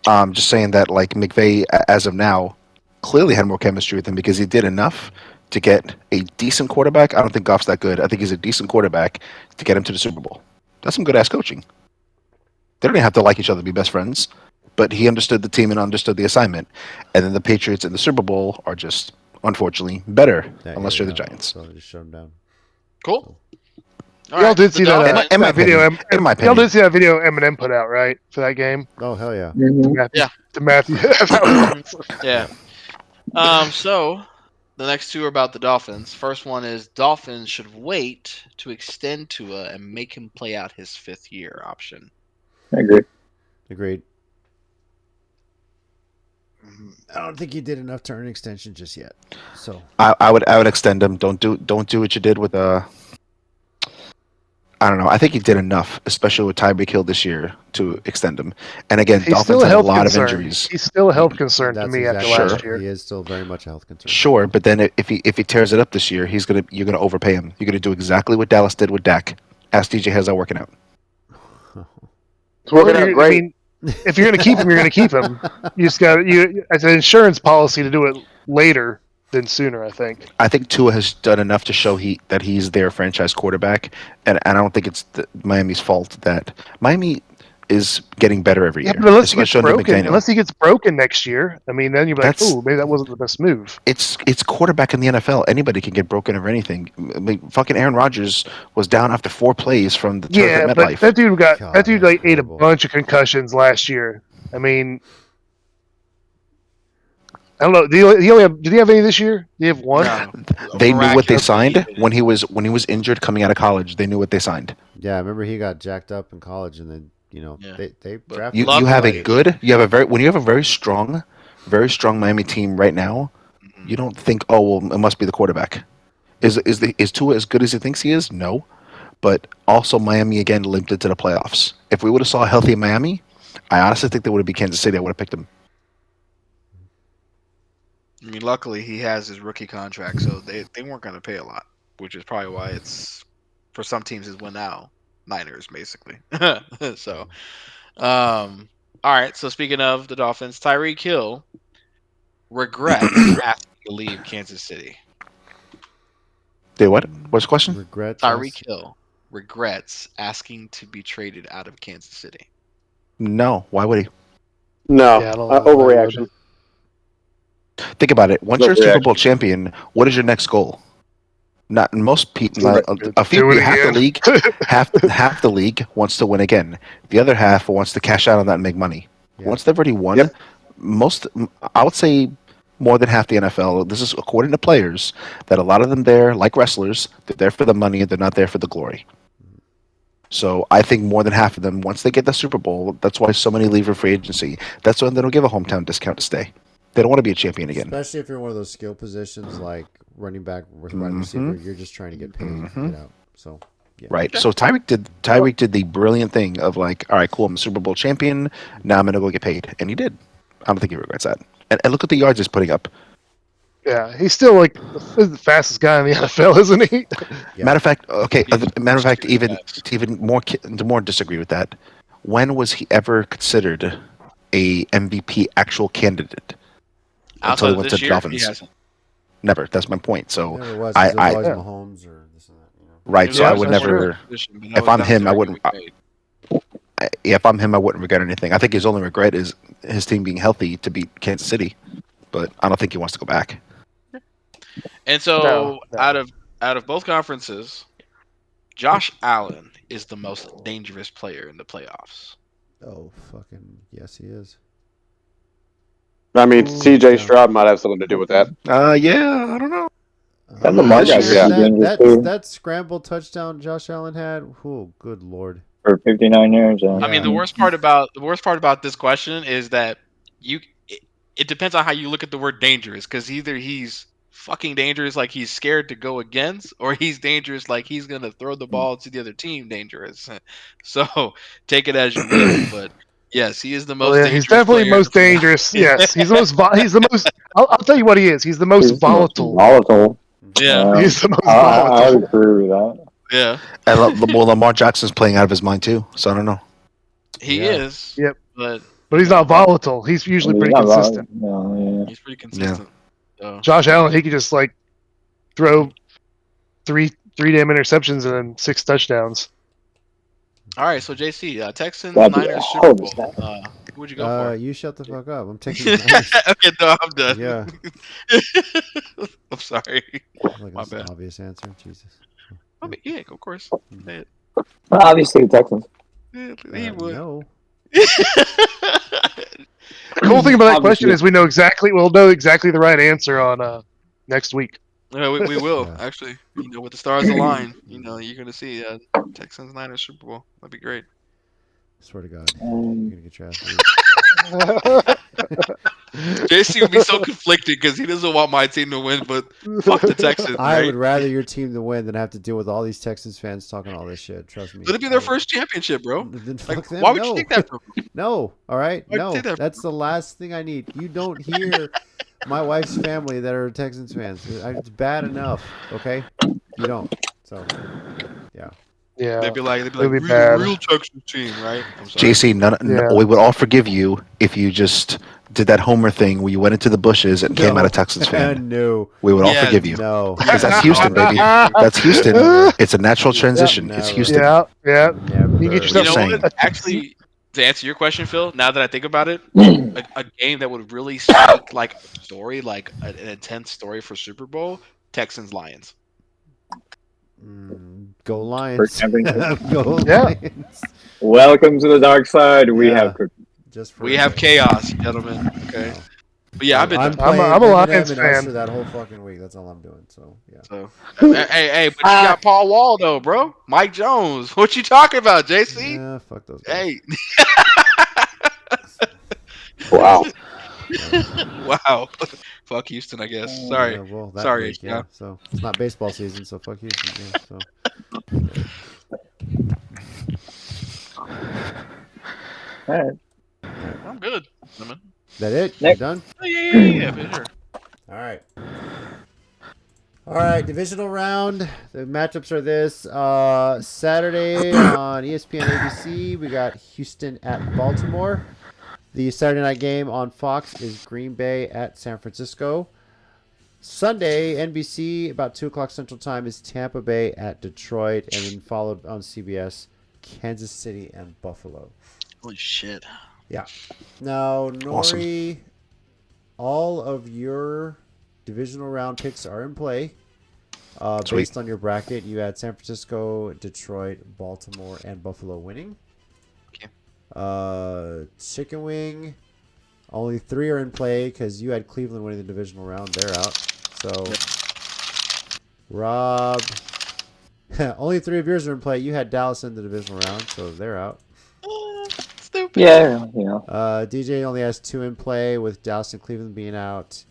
I'm just saying that like McVay, as of now, clearly had more chemistry with him because he did enough to get a decent quarterback. I don't think Goff's that good. I think he's a decent quarterback to get him to the Super Bowl. That's some good ass coaching. They don't even have to like each other to be best friends, but he understood the team and understood the assignment. And then the Patriots in the Super Bowl are just, unfortunately, better unless you're the Giants. So just shut him down. Cool. All Y'all right, did the see that, Dolphins- In my video. opinion. In my Y'all opinion. did see that video Eminem put out, right, for that game? Oh hell yeah. To Matthew. Yeah. So the next two are about the Dolphins. First one is Dolphins should wait to extend Tua and make him play out his 5th year option. I agree. Agreed. I don't think he did enough to earn an extension just yet. So I would extend him. Don't do what you did with I don't know. I think he did enough, especially with Tyreek Hill this year, to extend him. And again, He's Dolphins still a had a health lot concern. of injuries. He's still a health concern to that's me after exactly last right. year. He is still very much a health concern. Sure, but then if he tears it up this year, you're gonna overpay him. You're gonna do exactly what Dallas did with Dak. Ask DJ, how's that working out? It's working Well, out I great. mean, if you're going to keep him, you're going to keep him. You just got it's an insurance policy to do it later than sooner. I think. I think Tua has done enough to show that he's their franchise quarterback, and I don't think it's Miami's fault that Miami is getting better every Yeah, year. but unless he gets especially under broken, McDaniel. unless he gets broken next year, I mean, then you're like, That's- oh, maybe that wasn't the best move. It's quarterback in the NFL. Anybody can get broken over anything. I mean, fucking Aaron Rodgers was down after 4 plays from the turf Yeah, at but MetLife. that dude God, that's ate a horrible. bunch of concussions last year. I mean, I don't know. Did he have any this year? Did he have one? No. They knew what they Miraculously, signed he did when he was injured coming out of college. They knew what they signed. Yeah, I remember he got jacked up in college, and then Yeah. they But drafted. You have a somebody. good. You have a very strong Miami team right now. Mhm. You don't think, oh well, it must be the quarterback. Is Tua as good as he thinks he is? No, but also Miami again limped into the playoffs. If we would have saw a healthy Miami, I honestly think they would have been Kansas City. I would have picked him. I mean, luckily he has his rookie contract, so they weren't going to pay a lot, which is probably why it's for some teams is win now. Niners, basically. So, all right. So speaking of the Dolphins, Tyreek Hill regrets asking to leave Kansas City. They what? What's the question? Regrets. Tyreek Hill regrets asking to be traded out of Kansas City. No. Why would he? No, Yeah, I don't know why overreaction. Think about it. Once you're a Super Overreaction. Bowl champion, what is your next goal? Not most people. A few Do it half the again. league, half the league wants to win again. The other half wants to cash out on that and make money. Yeah. Once they've already won, Yep. I would say more than half the NFL. This is according to players that a lot of them there, like wrestlers, they're there for the money. They're not there for the glory. So I think more than half of them, once they get the Super Bowl, that's why so many leave for free agency. That's when they don't give a hometown discount to stay. They don't want to be a champion again. Especially if you're in one of those skill positions like running back with wide receiver, you're just trying to get paid to get out. So yeah. Right. So Tyreek did the brilliant thing of like, all right, cool, I'm a Super Bowl champion. Now I'm gonna go get paid, and he did. I don't think he regrets that. And look at the yards he's putting up. Yeah, he's still like the fastest guy in the NFL, isn't he? Yeah. Matter of fact, okay. He's Matter of fact, extremely even fast. to even more disagree with that. When was he ever considered a MVP actual candidate? Outside of went this to the year, Dolphins. he hasn't. Never. That's my point. So Never was. 'Cause it was always Yeah. Mahomes or this and that. right. It So I was would that's never. true. position, but If that was I'm down him, to I wouldn't. getting paid. If I'm him, I wouldn't regret anything. I think his only regret is his team being healthy to beat Kansas City, but I don't think he wants to go back. And so No. out of both conferences, Josh Allen is the most dangerous player in the playoffs. Oh fucking yes, he is. I mean, C.J. yeah. Stroud might have something to do with that. Yeah, I don't know. And Lamar This Jackson year, is dangerous too that scramble touchdown Josh Allen had. Oh, good lord. for 59 years. I mean, the worst part about this question is that it depends on how you look at the word dangerous, because either he's fucking dangerous like he's scared to go against, or he's dangerous like he's gonna throw the ball to the other team dangerous. So take it as you will, but yes, he is the most dangerous. He's definitely player in most the playoffs. dangerous. Yes, he's the most. He's the most. I'll tell you what he is. He's the most He's the most volatile. volatile. Yeah, He's the most I volatile. would agree with that. yeah, And well, Lamar Jackson's playing out of his mind too, so I don't know. he Yeah. is. Yep. But But he's not volatile. He's usually He's pretty not consistent. No, he's pretty consistent. So. Josh Allen, he could just like throw three damn interceptions and then 6 touchdowns. All right, so JC, Texans, That'd be a Niners, hell Super of a Bowl. snap. Who would you go for? You shut the fuck up. I'm taking the Niners. Okay, no, I'm done. Yeah. I'm sorry. Like My that's an bad. obvious answer. Jesus. I mean, yeah, of course. Yeah, Well, obviously, the Texans. he would. No. The cool thing about that question Obviously. is we'll know exactly the right answer on next week. Yeah, we will Yeah. actually. You know, with the stars align, you know, you're gonna see Texans Niners Super Bowl. That'd be great. Swear to God. You're gonna get your ass beat. JC would be so conflicted because he doesn't want my team to win, but fuck the Texans, I right? would rather your team to win than have to deal with all these Texans fans talking all this shit. Trust me. Let it be their first championship, bro. Then fuck Like, them. why would no. you take that from them? No. All right. Why'd you No. say that? That's the last thing I need. You don't hear my wife's family that are Texans fans. It's bad enough. Okay. You don't. So. Yeah. Yeah, They'd be like, it'll be "We're the bad. real Texas team, right?" I'm sorry. JC, Yeah. we would all forgive you if you just did that Homer thing where you went into the bushes and came out a Texans fan. No. We would all Yeah, forgive you. No. Because that's Yeah, Houston, no, baby. That's Houston. It's a natural transition. It's Never. Houston. Yeah, yeah. Never. You get Just You yourself know saying. what? Actually, to answer your question, Phil, now that I think about it, a game that would really speak like a story, like an intense story for Super Bowl, Texans Lions. Go Lions. First championship. Go Yeah. Lions. Welcome to the dark side. We Yeah. have cookies. Just for We have chaos, gentlemen. Okay, No. but yeah, I've been. I'm done. playing I'm a Eminem Lions and fan. Usher that whole fucking week. That's all I'm doing. So yeah. So, hey, but you got Paul Wall though, bro. Mike Jones. What you talking about, JC? Yeah, fuck those guys. Hey, Wow. wow. Fuck Houston, I guess. Sorry. Yeah, well, that Sorry, week, yeah. So it's not baseball season, so fuck Houston. Yeah, so All right. I'm good. gentlemen. that it? You Next. done? Yeah, for sure. All right. All right, divisional round. The matchups are this. Saturday on ESPN ABC, we got Houston at Baltimore. The Saturday night game on Fox is Green Bay at San Francisco. Sunday, NBC, about 2 o'clock Central Time, is Tampa Bay at Detroit, and then followed on CBS, Kansas City and Buffalo. Holy shit. Now, Nori, Awesome. all of your divisional round picks are in play. Sweet. Based on your bracket, you had San Francisco, Detroit, Baltimore, and Buffalo winning. Okay. Chicken Wing, only 3 are in play because you had Cleveland winning the divisional round. They're out. So, Rob, only 3 of yours are in play. You had Dallas in the divisional round, so they're out. Stupid. Yeah, you know. DJ only has 2 in play with Dallas and Cleveland being out.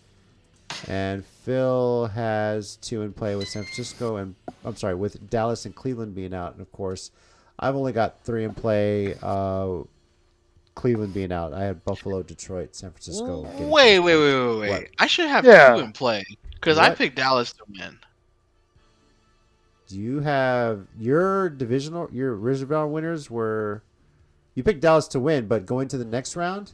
And Phil has 2 in play with San Francisco and with Dallas and Cleveland being out. And of course, I've only got 3 in play. Cleveland being out. I had Buffalo, Detroit, San Francisco. getting Wait. What? I should have Yeah. 2 in play because I What? picked Dallas to win. Do you have your original winners were? You picked Dallas to win, but going to the next round,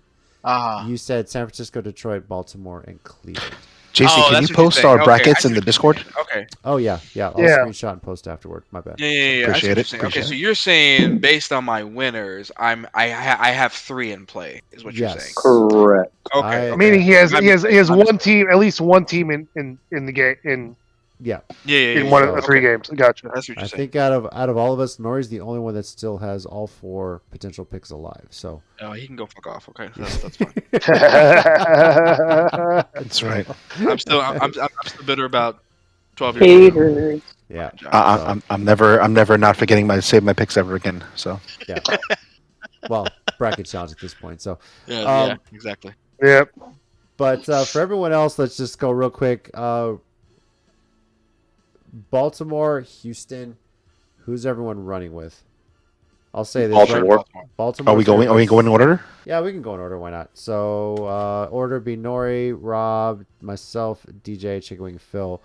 you said San Francisco, Detroit, Baltimore, and Cleveland. JC, Oh, can that's you what you're post saying. our Okay, I brackets see in the what you're Discord? saying. Okay. Oh yeah. I'll Yeah. screenshot and post afterward. My bad. Yeah. Appreciate I see what it. you're saying. Okay, Appreciate so it. you're saying based on my winners, I have 3 in play. Is what you're Yes. saying? Correct. Okay. I- okay. Meaning he has My he has mistake. one team, at least one team in the game Yeah. Yeah. in one of the Okay. 3 games. Gotcha. That's what I you're saying. think out of all of us, Nori's the only one that still has all 4 potential picks alive. So Oh, he can go fuck off. Okay, that's fine. That's right. I'm still bitter about 12 years ago. Haters. yeah. I'm never not forgetting save my picks ever again. So Yeah. Well, bracket challenge at this point. So, Yeah, exactly. Yep. but for everyone else, let's just go real quick. Baltimore, Houston. Who's everyone running with? I'll say this. Baltimore. Right? Baltimore. are we going in order? Yeah, we can go in order. Why not? So, order be Nori, Rob, myself, DJ, Chicken Wing, Phil.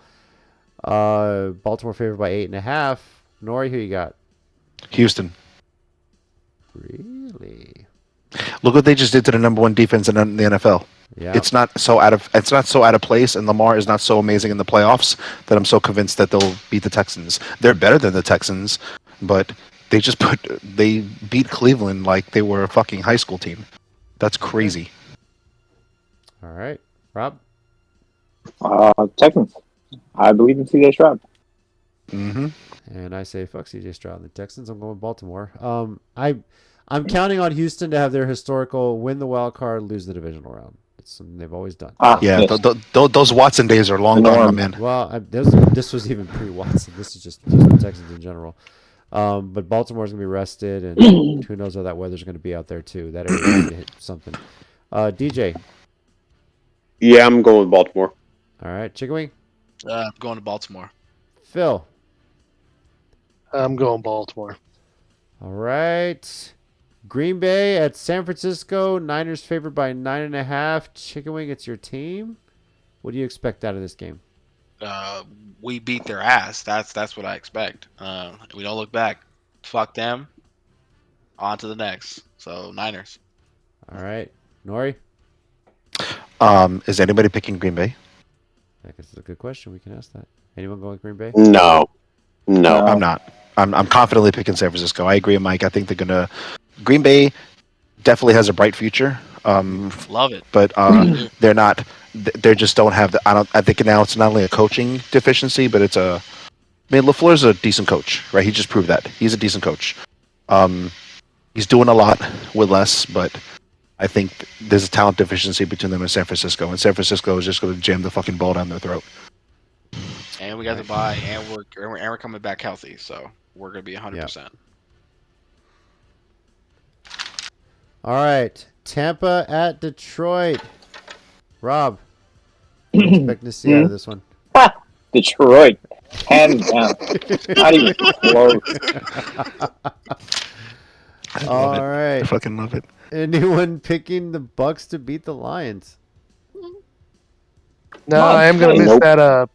Baltimore favored by 8.5. Nori, who you got? Houston. Really? Look what they just did to the number 1 defense in the NFL. Yeah. It's not so out of place, and Lamar is not so amazing in the playoffs that I'm so convinced that they'll beat the Texans. They're better than the Texans, but they beat Cleveland like they were a fucking high school team. That's crazy. All right, Rob. Texans. I believe in CJ Stroud. Mm-hmm. And I say fuck CJ Stroud and the Texans. I'm going with Baltimore. I'm counting on Houston to have their historical win the wild card, lose the divisional round. It's something they've always done. Yeah, Yes. those Watson days are long gone, my man. Well, this was even pre-Watson. This is just the Texans in general. But Baltimore's gonna be rested, and who knows how that weather's gonna be out there too. That area might hit something. DJ. Yeah, I'm going with Baltimore. All right, Chicken Wing. I'm going to Baltimore. Phil. I'm going Baltimore. All right. Green Bay at San Francisco. Niners favored by 9.5. Chicken Wing, it's your team. What do you expect out of this game? We beat their ass. That's what I expect. We don't look back. fuck them. On to the next. So Niners. All right, Nori. Is anybody picking Green Bay? I guess it's a good question. We can ask that. Anyone going Green Bay? No. I'm not. I'm confidently picking San Francisco. I agree, Mike. I think they're gonna. Green Bay definitely has a bright future. Love it. But they're not. They just don't have the. I think now it's not only a coaching deficiency, but it's a. I mean, LaFleur's a decent coach, right? He just proved that he's a decent coach. He's doing a lot with less, but I think there's a talent deficiency between them and San Francisco, and San Francisco is just going to jam the fucking ball down their throat. And we got the bye, and we're coming back healthy, so we're gonna be 100%. All right, Tampa at Detroit. Rob, what are you expecting to see out of this one? Detroit, hands down, not even close. All right. I fucking love it. Anyone picking the Bucks to beat the Lions? No, I am gonna miss that.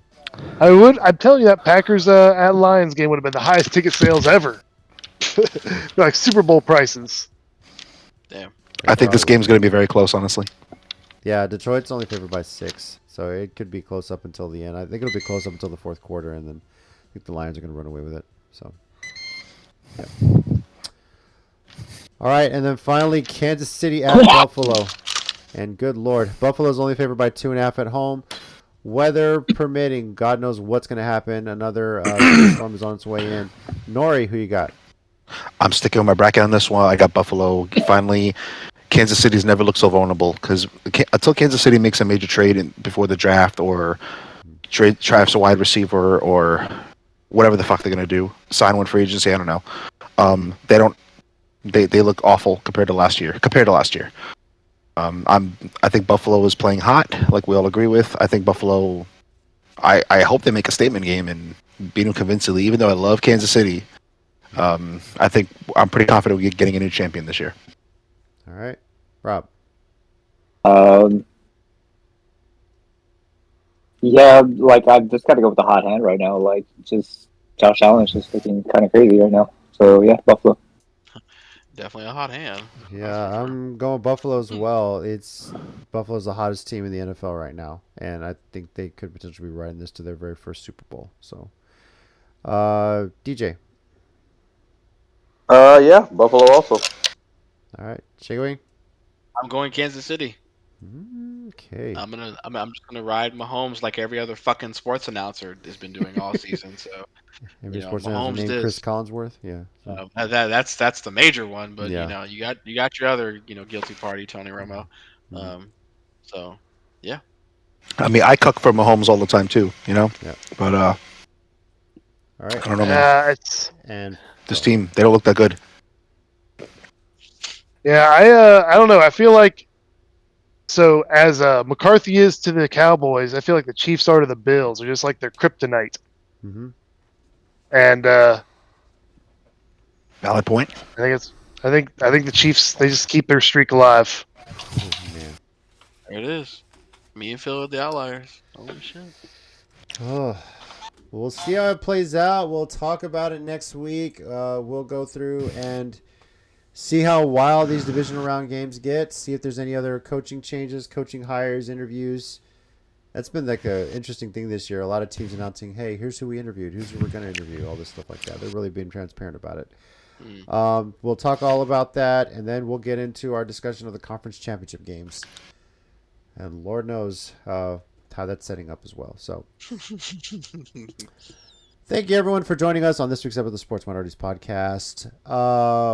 I'm telling you that Packers at Lions game would have been the highest ticket sales ever. Like Super Bowl prices. Damn. I think this game's going to be very close, honestly. Yeah, Detroit's only favored by 6, so it could be close up until the end. I think it'll be close up until the fourth quarter, and then I think the Lions are going to run away with it. So, yeah. All right, and then finally, Kansas City at Buffalo. And good Lord, Buffalo's only favored by 2.5 at home. Weather permitting, God knows what's going to happen. Another storm is on its way in. Nori, who you got? I'm sticking with my bracket on this one. I got Buffalo. Finally, Kansas City's never looked so vulnerable because until Kansas City makes a major trade before the draft or drafts a wide receiver or whatever the fuck they're gonna do, sign one free agency, I don't know. They don't. They look awful compared to last year. I think Buffalo is playing hot, like we all agree with. I think Buffalo. I hope they make a statement game and beat them convincingly. Even though I love Kansas City, I think I'm pretty confident we're getting a new champion this year. All right, Rob. Yeah, like I just got to go with the hot hand right now. Like just Josh Allen's just looking kind of crazy right now. So yeah, Buffalo. Definitely a hot hand. Yeah, I'm going Buffalo as well. Buffalo's the hottest team in the NFL right now, and I think they could potentially be riding this to their very first Super Bowl. So, DJ. Yeah, Buffalo also. All right, Shigwing. I'm going Kansas City. Okay. I'm just gonna ride Mahomes like every other fucking sports announcer has been doing all season. So Every you know, sports announcer Mahomes named Chris this. Collinsworth. Yeah. So, That's the major one, but Yeah. you know you got your other guilty party, Tony Romo. So yeah. I mean, I cuck for Mahomes all the time too, Yeah. But All right. I don't know, man. And This team, they don't look that good. Yeah, I don't know. I feel like so as McCarthy is to the Cowboys, I feel like the Chiefs are to the Bills. They're just like their kryptonite. Mm-hmm. And Valid point. I think the Chiefs, they just keep their streak alive. Oh, man. There it is. Me and Phil are the outliers. Holy shit. Oh, we'll see how it plays out. We'll talk about it next week. We'll go through and see how wild these divisional round games get. See if there's any other coaching changes, coaching hires, interviews. That's been like an interesting thing this year. A lot of teams announcing, hey, here's who we interviewed. Here's who we're going to interview. All this stuff like that. They're really being transparent about it. We'll talk all about that, and then we'll get into our discussion of the conference championship games. And Lord knows how that's setting up as well. So thank you, everyone, for joining us on this week's episode of the Sports Minorities Podcast.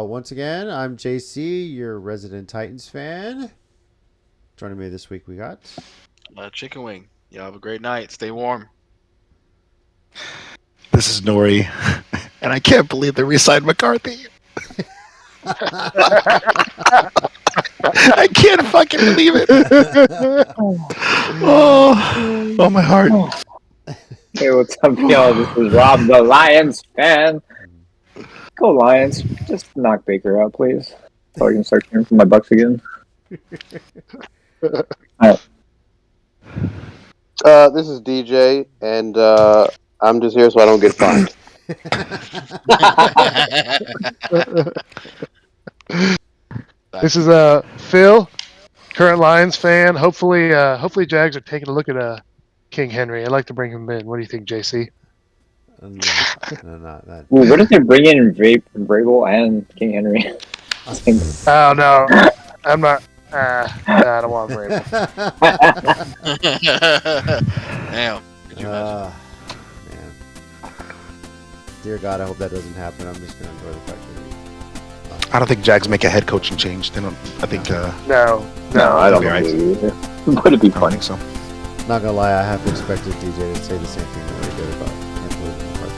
Once again, I'm JC, your resident Titans fan. Joining me this week, we got... Chicken Wing. Y'all have a great night. Stay warm. This is Nori, and I can't believe they re-signed McCarthy. I can't fucking believe it. Oh, my heart. Hey, what's up, y'all? This is Rob, the Lions fan. Go Lions! Just knock Baker out, please, so I can start cheering for my Bucks again. All right. This is DJ, and I'm just here so I don't get fined. This is Phil, current Lions fan. Hopefully Jags are taking a look at King Henry. I'd like to bring him in. What do you think, JC? No, not that. Well, what if they bring in Vrabel and King Henry? Oh no, I'm not. I don't want Vrabel. Damn. Could you imagine? Man. Dear God, I hope that doesn't happen. I'm just gonna enjoy the fact that I don't think Jags make a head coaching change. They don't. I think. No, I don't Right. think so either. But it'd be I don't funny. think so. not gonna lie, I half expected DJ to say the same thing that he did about Anthony McCarthy.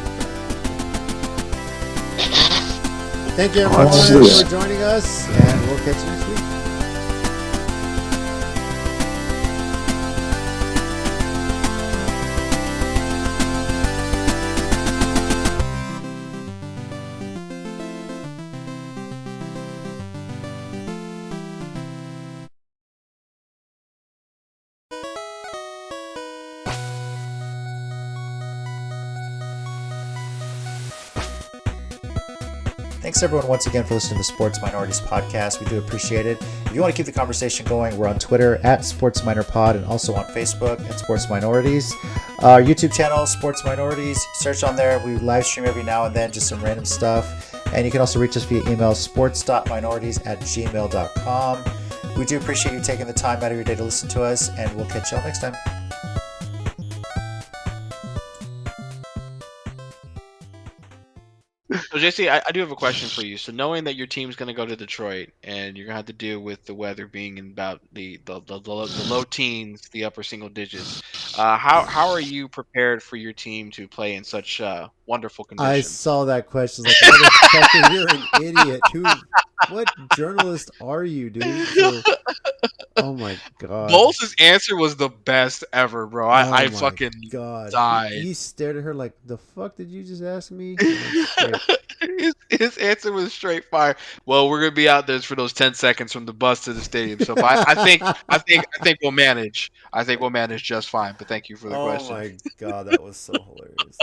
Thank you everyone Absolutely. for joining us, and we'll catch you next week. Thanks everyone once again for listening to the Sports Minorities podcast. We do appreciate it. If you want to keep the conversation going, we're on Twitter at Sports Minor Pod and also on Facebook at Sports Minorities. Our YouTube channel, Sports Minorities, search on there. We live stream every now and then, just some random stuff. And you can also reach us via email, sports.minorities@gmail.com. We do appreciate you taking the time out of your day to listen to us, and we'll catch y'all next time. So JC, I do have a question for you. So knowing that your team's going to go to Detroit and you're going to have to deal with the weather being in about the low teens, the upper single digits, how are you prepared for your team to play in such wonderful I conditions? saw that question. Like, motherfucker, you're an idiot. What journalist are you, dude? So, oh my God. Bolts' answer was the best ever, bro. I Oh my fucking God. died. He stared at her like, the fuck did you just ask me? Like, his answer was straight fire. Well, we're gonna be out there for those 10 seconds from the bus to the stadium. So I think we'll manage. I think we'll manage just fine. But thank you for the oh question. my God, that was so hilarious.